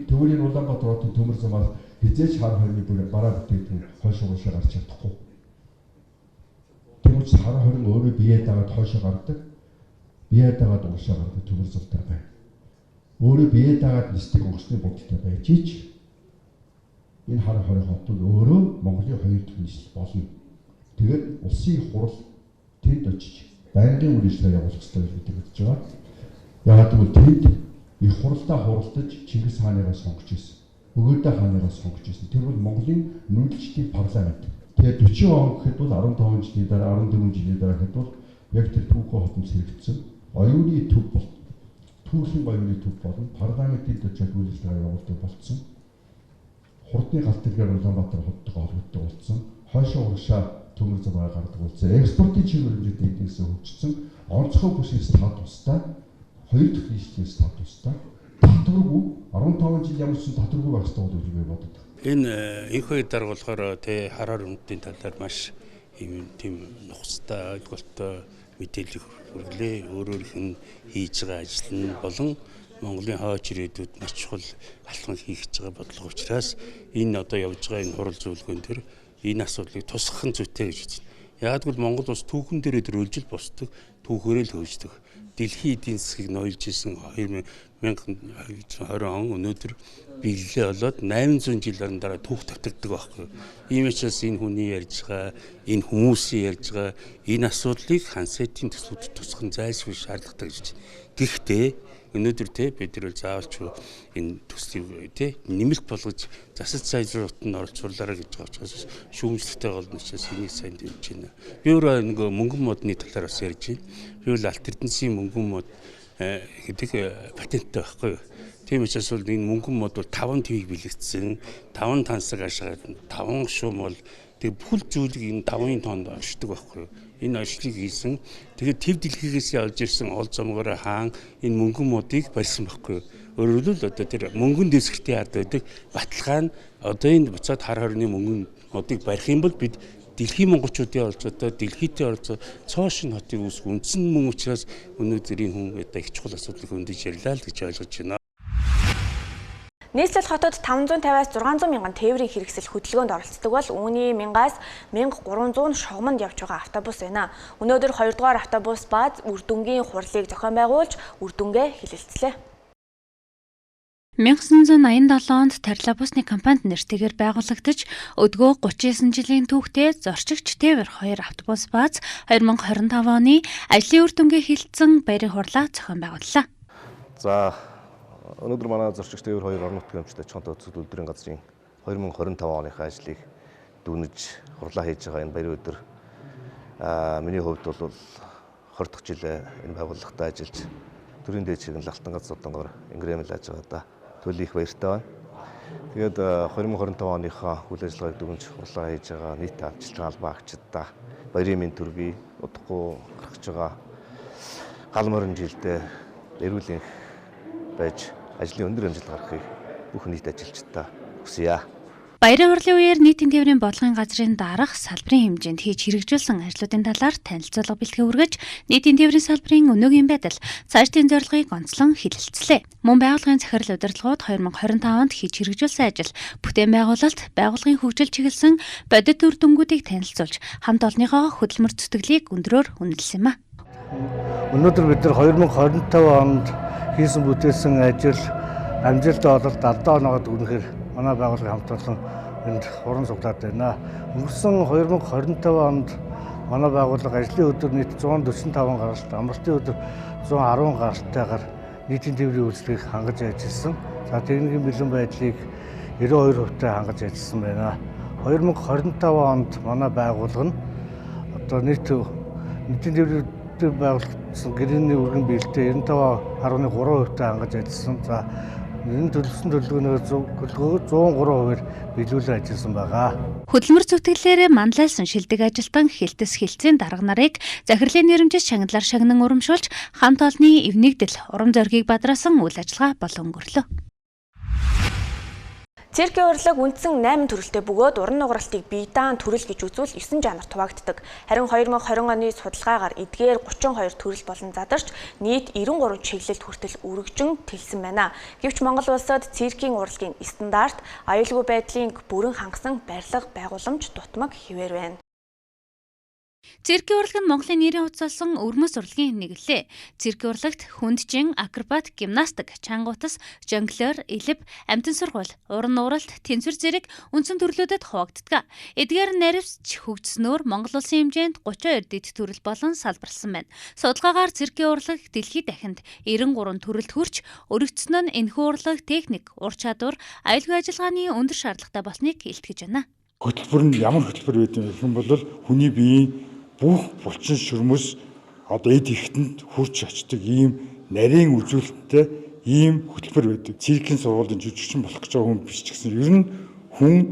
Тэгвэл энэ Улаанбаатар хотын төмөр зэмээр хизээч хар хориг бүр бараа бүтээгдэхүүн хойшоо уушаа гарч чадахгүй. Тэгвэл хар хориг өөрөө биеэ дагаад хойшоо гардаг. Биеэ дагаад уушаа гардаг төмөр зэмтэр байна. Өөрөө биеэ дагаад нисдэг онгоцны бодолтой байж ич энэ хар хориг хот бол өөрөө Монголын хоёр дахь нийслэл болно. Тэгээд улсын хурал тэнд очиж байнгын үйл ажиллагаа явуулах хэрэгтэй гэж бид хэлж байгаа. Яагаад гэвэл тэнд их хуралдаа хуралдаж Чингис хаанаас сонгож ирсэн. Бөгөөдөө хаанаас сонгож ирсэн. Тэр бол Монголын нүдчдийн парламент. Тэгээд 40 он гэхэд бол 15 жилийн дараа 14 жилийн дараа гэхэд бол яг тэр түүхэн хотод сэргэгдсэн. Оюуны төв бол түүхийн оюуны төв болон парламентын дэвшил үйл ажиллагаа явуулдаг болсон. Хурдны галт тэргээр Улаанбаатар хоттой холбогддог болсон. Хойшоо урагшаа төмөр зураг гардаг болсон. Экспортын чиг хэмжээтэй эдгээс хөгжсөн. Онцгой бүсийн статустай, хоёр дахь нийслэлийн статустай татваргүй 15 жил ямар ч татваргүй байх ёстой гэж би боддог. Энэ энхүү дарга болохоор тэ хараар үндэсний талаар маш тийм нухацтай ойлголттой мэдээлэл хүргэлээ. Өөрөөр хэн хийж байгаа ажил нь болон Монголын хойч ирээдүйд маш чухал алхам хийх гэж байгаа бодлого учраас энэ одоо явж байгаа энэ хурал зөвлөгөөн төр энэ асуудлыг тусгах нь зүйтэй гэж үздэг. Яг л Монгол улс түүхэн дээрээ дөрвөлжил босдог, түүхээрээ л хөгждөг. Дэлхийн эдийн засгийг ноёлж исэн 2020 он өнөөдөр биелэлээ болоод 800 жилийн дараа түүх татагддаг байхгүй. Ийм учраас энэ хүний ярьж байгаа, энэ хүмүүсийн ярьж байгаа энэ асуудлыг хансайтын төсвүүд тусгах нь зайлшгүй шаардлагатай гэж байна. Гэхдээ өнөөдөр бид нар заавалч энэ төслийг нэмэлт болгож засаж сайжруулалтанд оролцуулаарай гэж байгаа учраас шүүмжлэлтэй болно учраас энийг сайн дэмжиж байна. Би өөрөө нэг мөнгөн модны талаар бас ярьж байна. Би бол алт эрдэнэсийн мөнгөн мод гэдэг патенттэй байхгүй юу. Тийм учраас бол энэ мөнгөн мод бол 5 твийг бэлэгдсэн, 5 тансаг ашигаад 5 шуум бол тэг бүхэл зүйлийг энэ 5 тоонд оршдог байхгүй юу. Энэ ажлыг хийсэн. Тэгээд төв дэлхийгээс олж ирсэн ол зомгоор хаан энэ мөнгөн модыг барьсан байхгүй юу. Өөрөөр хэлбэл одоо тэр мөнгөн дэвсгэртийн ард байдаг баталгаа нь одоо энэ буцаад хар хорины мөнгөн модыг барих юм бол бид дэлхийн монголчуудын оролцоотой дэлхийдээ оролцоо цоошин хотыг үүсгэх үндсэн мөн учраас өнөөдөр энэ хүн одоо их чухал асуудлыг хөндөж ярьлаа л гэж ойлгож байна. Нийслэл хотод 550-аас 600 мянган тээврийн хэрэгсэл хөдөлгөөнд оролцдог бол үүний 1000-аас 1300 шугамд явж байгаа автобус байна. Өнөөдөр 2 дугаар автобус бааз үр дүнгийн хурлыг зохион байгуулж үр дүнгээ хилэлцлээ. 1987 онд Тарлабусны компанид нэртэйгээр байгуулагдаж өдгөө 39 жилийн түүхтэй зорчигч тээвэр 2 автобус бааз 2025 оны ажлын үр дүнгээ хилцэн баярын хурлаа зохион байгууллаа. За өнөөдөр манай зорчигч тээвэр 2 орон нутгийн өмчтэй чонтой төсөл үйлдвэрийн газрын 2025 оныхаа ажлыг дүүнэж хурлаа хийж байгаа энэ баярын өдөр миний хувьд бол 20 дахь жилээ энэ байгууллагатай ажиллаж төрийн дээд чиглэл алтан ганц зодонгоор ингрэмэл ажиллагаадаа төлөв их баяртай байна. Тэгээд 2025 оныхоо үйл ажиллагааг дүгнж хурлаа хийж байгаа нийт амжилттай албан агчдаа баярын мэнд төргий удахгүй гарч байгаа гал морин жилдээ эрүүл энх байж ажлын өндөр амжилт гаргахыг бүх нийт ажилчдаа хүсье. Баярын хурлын үеэр нийтийн тээврийн бодлогын газрын дарах салбарын хэмжээнд хийж хэрэгжүүлсэн ажлуудын талаар танилцуулга бэлтгэе үргэж нийтийн тээврийн салбарын өнөөгийн байдал цаашдын зорилгыг онцлон хэлэлцлээ. Мөн байгууллагын захирал удирдлагууд 2025 онд хийж хэрэгжүүлсэн ажил, бүтээн байгуулалт, байгууллагын хөгжил чиглэсэн бодит үр дүнгуудыг танилцуулж хамт олонныхоо хөдөлмөр зүтгэлийг өндрөөр үнэлсэн юм а. Өнөөдөр бид нар 2025 онд хийсэн бүтээсэн ажил амжилттай бололт 70 оноогоо дүгнэхээр манай байгууллагын хамт олон энд уран суглаад байна. Өнгөрсөн 2025 онд манай байгууллага ажлын өдөр нийт 145 гаралт, амралтын өдөр 110 гаралтайгаар нийтийн тээврийн үйлчлэгийг хангаж ажилласан. За техникийн бэлэн байдлыг 92% хангаж ажилласан байна. 2025 онд манай байгууллага нь одоо нийтийн тээврийн байгуулагдсан гэрээний өргөн биелэлтэй 95.3% хангаж ажилласан. За энэ төлөвлөсөн төлөвлөгөөнөө 103%-аар биелүүлэн ажилласан байгаа. Хөдөлмөр зүтгэлээр манлайлсан шилдэг ажилтан хилтэс хилцээний дарга нарыг захирлын нэрэмжис шагналаар шагнан урамшуулж хамт олонний эвнэгдэл, урам зоригийг бадраасан үйл ажиллагаа болон өнгөрлөө. Циркийн урлаг үндсэн 8 төрөлтэй бөгөөд уран нугаралтыг бие даан төрөл гэж үзвэл 9 жанрт хуваагддаг. Харин 2020 оны судалгаагаар эдгээр 32 төрөл болон задарч нийт 93 чиглэлд хүртэл өргөжин тэлсэн байна. Гэвч Монгол улсад циркийн урлагийн стандарт, аюулгүй байдлын бүрэн хангасан барилга байгууламж дутмаг хэвээр байна. Циркийн урлаг нь Монголын нэрийн уцалсан өрмөс урлагийн нэг лээ. Циркийн урлагт хүндчин, акробат, гимнастик, чангуутас, жонглер, элэв, амтан сургууль, уран нууралт, тэнцвэр зэрэг үндсэн төрлүүдэд хуваагддаг. Эдгээр наривч хөгжснөөр Монгол улсын хэмжээнд 32 дэд төрөл болон салбарлсан байна. Судалгаагаар циркийн урлаг дэлхийд дахинд 93 төрөлд хүрч өргөцсөн нь энэхүү урлаг техник, ур чадвар, аюулгүй ажиллагааны өндөр шаардлагатай болсныг илтгэж байна. Хөтөлбөр нь ямар хөтөлбөр байдаг гэх юм бол хүний биеийн бүх булчин шүрмэс одоо эд ихэтэнд хүрч очдог ийм нарийн үзүүлэлттэй ийм хөтөлбөр байдаг. Циркийн сургуулийн жүжигчин болох гэж байгаа хүн биш ч гэсэн ер нь хүнд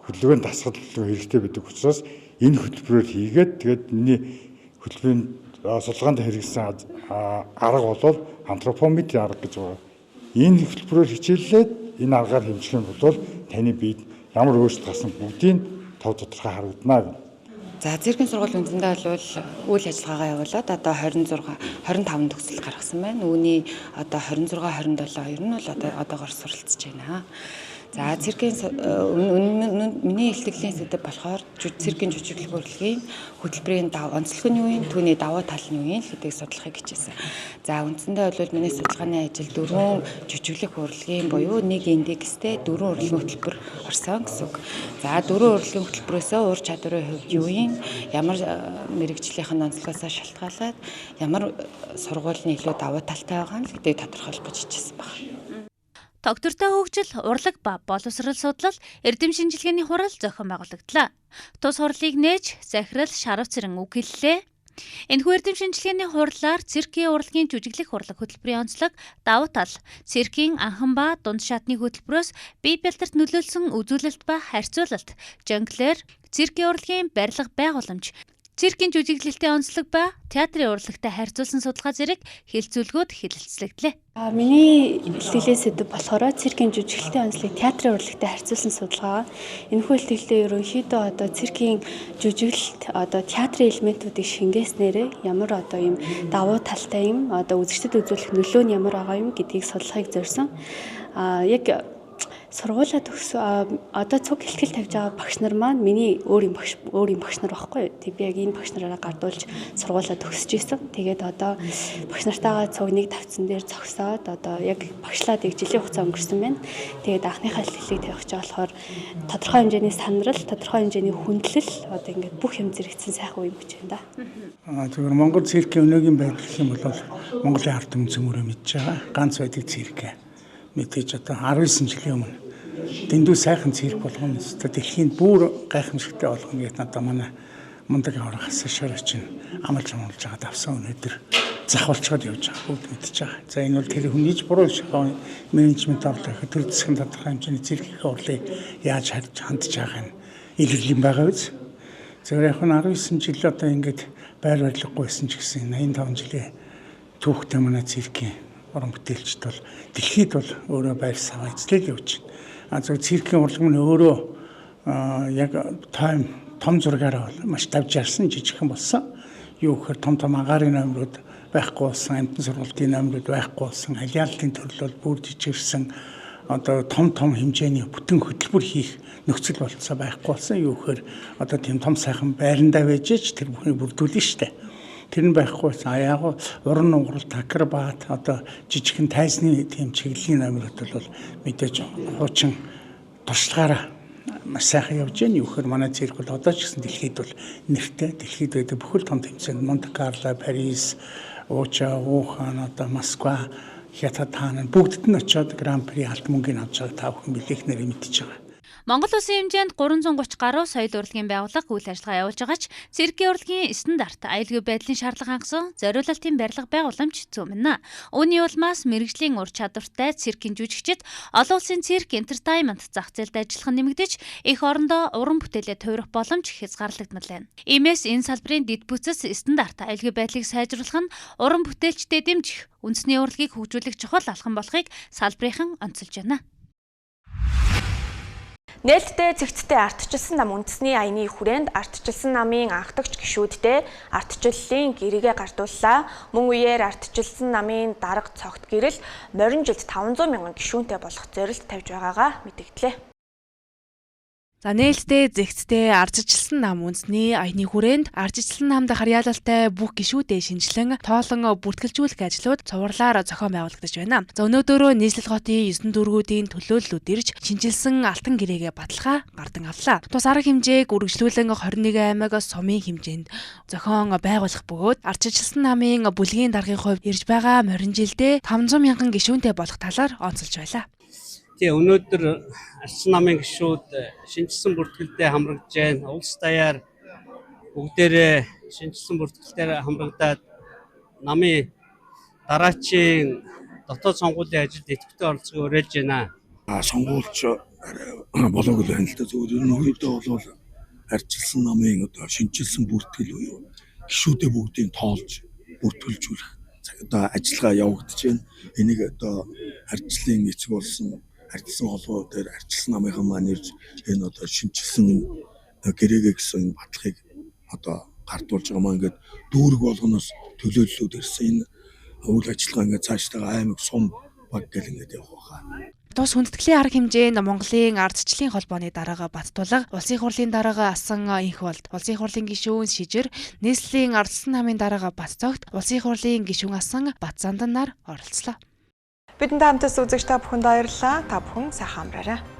хөдөлгөөнд дасгал хэрэгтэй байдаг учраас энэ хөтөлбөрөөр хийгээд тэгээд миний хөтөлбөрийн судалгаанд хэрэгсэн арга бол антропометрийн арга гэж байгаа. Энэ хөтөлбөрөөр хичээллээд энэ аргаар хэмжих юм бол таны биед ямар өөрчлөлт гарсан бүгдийг тав тодорхой харагдана гэнэ. За циркийн сургуулийн үндсэндээ бол үйл ажиллагаагаа явуулаад одоо 25 төгсөл гаргасан байна. Үүний одоо 26 27 ер нь бол одоогоор суралцж байна. За циркийн миний илтгэлийн сэдэв болохоор циркийн жүжиглэх урлагийн хөтөлбөрийн онцлог нь юу юм, түүний давуу тал нь юу юм гэдгийг судлахыг хичээсэн. За үндсэндээ бол миний судалгааны ажил 4 жүжиглэх урлагийн буюу нэг индекстэй 4 урлагийн хөтөлбөр орсон гэсэн үг. За 4 урлагийн хөтөлбөрөөсөө ур чадварын хувьд юу юм, ямар мэрэгжлийнх нь онцлогоосоо шалтгаалаад ямар сургуулийн илүү давуу талтай байгаа нь гэдгийг тодорхойлох гэж хичээсэн байна. Доктортой хөгжил, урлаг ба боловсрол судлал, эрдэм шинжилгээний хурал зохион байгуулагдлаа. Тус хурлыг нээж захирал Шарав Цэрэн үг хэллээ. Энэхүү эрдэм шинжилгээний хурлаар циркийн урлагийн жүжиглэх урлаг хөтөлбөрийн онцлог, давуу тал, циркийн анхан ба дунд шатны хөтөлбөрөөс бие бэлтэрт нөлөөлсөн үзүүлэлт ба харьцуулалт, жонглер, циркийн урлагийн барилга байгууламж, циркийн жүжиглэлтийн онцлог ба театрын урлагтай харьцуулсан судалгаа зэрэг хэлцүүлгүүд хэлэлцлэгдлээ. Миний илтгэлийн сэдэв болохоор циркийн жүжиглэлтийн онцлог театрын урлагтай харьцуулсан судалгаа. Энэхүү илтгэлээ ерөнхийдөө одоо циркийн жүжиглэлт одоо театрын элементүүдийг шингээснээр ямар одоо юм давуу талтай юм одоо үзэгчдэд үзүүлэх нөлөө нь ямар байгаа юм гэдгийг судлахыг зорьсон. Яг сургуулаа одоо цуг ихтгэл тавьж байгаа багш нар маань миний өөр юм багш нар байхгүй. Тэг би яг энэ багш нараараа гардуулж сургуулаа төгсөж исэн. Тэгээд одоо багш нартайгаа цугныг тавьсан дээр зогсоод одоо яг багшлаад яг жилийн хугацаа өнгөрсөн байна. Тэгээд анхныхаа ихтгэлийг тавих гэж болохоор тодорхой хэмжээний сандрал, тодорхой хэмжээний хүндлэл одоо ингээд бүх юм зэрэгцсэн сайхан үе гэж байна да. Зөвхөн Монгол циркийн өнөөгийн байдал гэх юм бол Монголын ард түмэн цөмөрөө мэдж байгаа. Ганц байдаг цирк мэдээж одоо 19 жилийн өмнө дэндүү сайхан цирк болгоно. Дэлхийн бүр гайхамшигтай болгоно гэдэг надад манай мундаг аврах асуушаар чинь амлж амлж байгаа давсан өнөөдөр захвалцаад явж байгаа бүгд мэдчихэж байгаа. За энэ бол тэр хүний ч буруу шахаа менежмент авлах төр засгийн тодорхой хэмжээний зэрэг орлыг яаж хандж байгааг нь илэрлэн байгаа биз. Зөвхөн яг 19 жил одоо ингээд байр барилгагүй байсан ч гэсэн 85 жилийн түүхтэй манай циркийн уран бүтээлчд бол дэлхийд бол өөрөө байр саваа эзлэл явж байна. Зөв циркийн урлаг нь өөрөө яг том зургаараа маш давж ярьсан жижигхэн болсон. Юу гэхээр том агаарын номерууд байхгүй болсон, амтны сургалтын номерууд байхгүй болсон, алиалтын төрлөл бүр жижигэрсэн одоо том хэмжээний бүтэн хөтөлбөр хийх нөхцөл болцоо байхгүй болсон. Юу гэхээр одоо тийм том сайхан байрандаа байж ч тэр бүхнийг бүрдүүлнэ штэ. Тэр нь байхгүй байсан. Яг уран нугарал такрбат одоо жижигхэн тайзны тийм чиглэлийн номерууд бол мэдээж хуучин туршлагаараа маш сайхан явж байна. Юу гэхээр манай цирк бол одоо ч гэсэн дэлхийд бол нэртэй. Дэлхийд байдаг бүхэл том тэмцээнд Монте Карло, Парис, Уча, Ухан, одоо Москва, Хятад бүгдд нь очиод Гран При алт мөнгөний авч байгаа та бүхэн билэхнэр мэдчихэж байгаа. Монгол Улсын хэмжээнд 330 гаруй соёл урлагийн байгууллага үйл ажиллагаа явуулж байгаа ч циркийн урлагийн стандарт аюулгүй байдлын шаардлага хангасан зориулалтын барилга байгууламж зүүмнэ. Үүний улмаас мэрэгжлийн ур чадвартай циркийн жүжигчид олон улсын цирк entertainment зах зээлд ажиллах нь нэмэгдэж их орондоо уран бүтээлээ туурах боломж хязгаарлагдмал байна. Иймээс энэ салбарын дэд бүтцэс стандарт аюулгүй байдлыг сайжруулах нь уран бүтээлчдэд дэмжих үндэсний урлагийг хөгжүүлэх чухал алхам болохыг салбарынхан онцолж байна. Нээлттэй цэгцтэй ардчилсан нам үндэсний аяны хүрээнд ардчилсан намын анхдагч гишүүдтэй ардчиллалын гэрээгээ гардууллаа. Мөн үеэр ардчилсан намын дарга цогт гэрэл морин жилд 500 мянган гишүүнтэй болох зорилт тавьж байгаагаа мэдэгдлээ. За нээлттэй зэгцтэй ардчилсан нам үндэсний аяны хүрээнд ардчилсан намд харьяалалтай бүх гишүүдэд шинжилэн тоолон бүртгэлжүүлэх ажлууд цувралаар зохион байгуулагдаж байна. За өнөөдөр нийслэл хотын 9 дүүргүүдийн төлөөллүүд ирж шинжилсэн алтан гэрээгээ баталгаа гардан авлаа. Тус арга хэмжээг үргэлжлүүлэн 21 аймаг сумын хэмжээнд зохион байгуулах бөгөөд ардчилсан намын бүлгийн даргын хувьд ирж байгаа морин жилдээ 500 мянган гишүүнтэй болох талаар онцолж байлаа. Өнөөдөр ардчилсан намын гишүүд шинжилсэн бүртгэлтэй хамрагдж байна. Улс даяар бүгдээрээ шинжилсэн бүртгэлээр хамрагдаад намын дараачийн дотоод сонгуулийн ажилд идэвхтэй оролцохыг уриалж байна. Сонгуульч болоогүй л байна л да. Зөвхөн энэ үедээ бол ардчилсан намын одоо шинжилсэн бүртгэл буюу гишүүдээ бүгдийг тоолж бүртгэлжүүлэх одоо ажиллагаа явагдаж байна. Энийг одоо ардчлалын эцэг болсон ардчилсан холбоо дээр ардчилсан намынхан маань ирж энэ одоо шинжилсэн гэрээгээ гэсэн баталгыг одоо гардуулж байгаа маа ингээд дүүрэг болгоноос төлөөллүүд ирсэн. Энэ үйл ажиллагаа ингээд цаашдаа аймаг сум баг гэл ингээд явах байгаа. Тус хүндэтгэлийн арга хэмжээнд Монголын ардчлалын холбооны дарга Баттулга, Улсын хурлын дарга Асан Инх болд, Улсын хурлын гишүүн Шижир, нийслэлийн ардчилсан намын дарга Баццогт, Улсын хурлын гишүүн Асан Батзандан нар оролцлоо. Бидэнтэй хамтаас үзэгч та бүхэнд баярлалаа. Та бүхэн сайхан амраарай.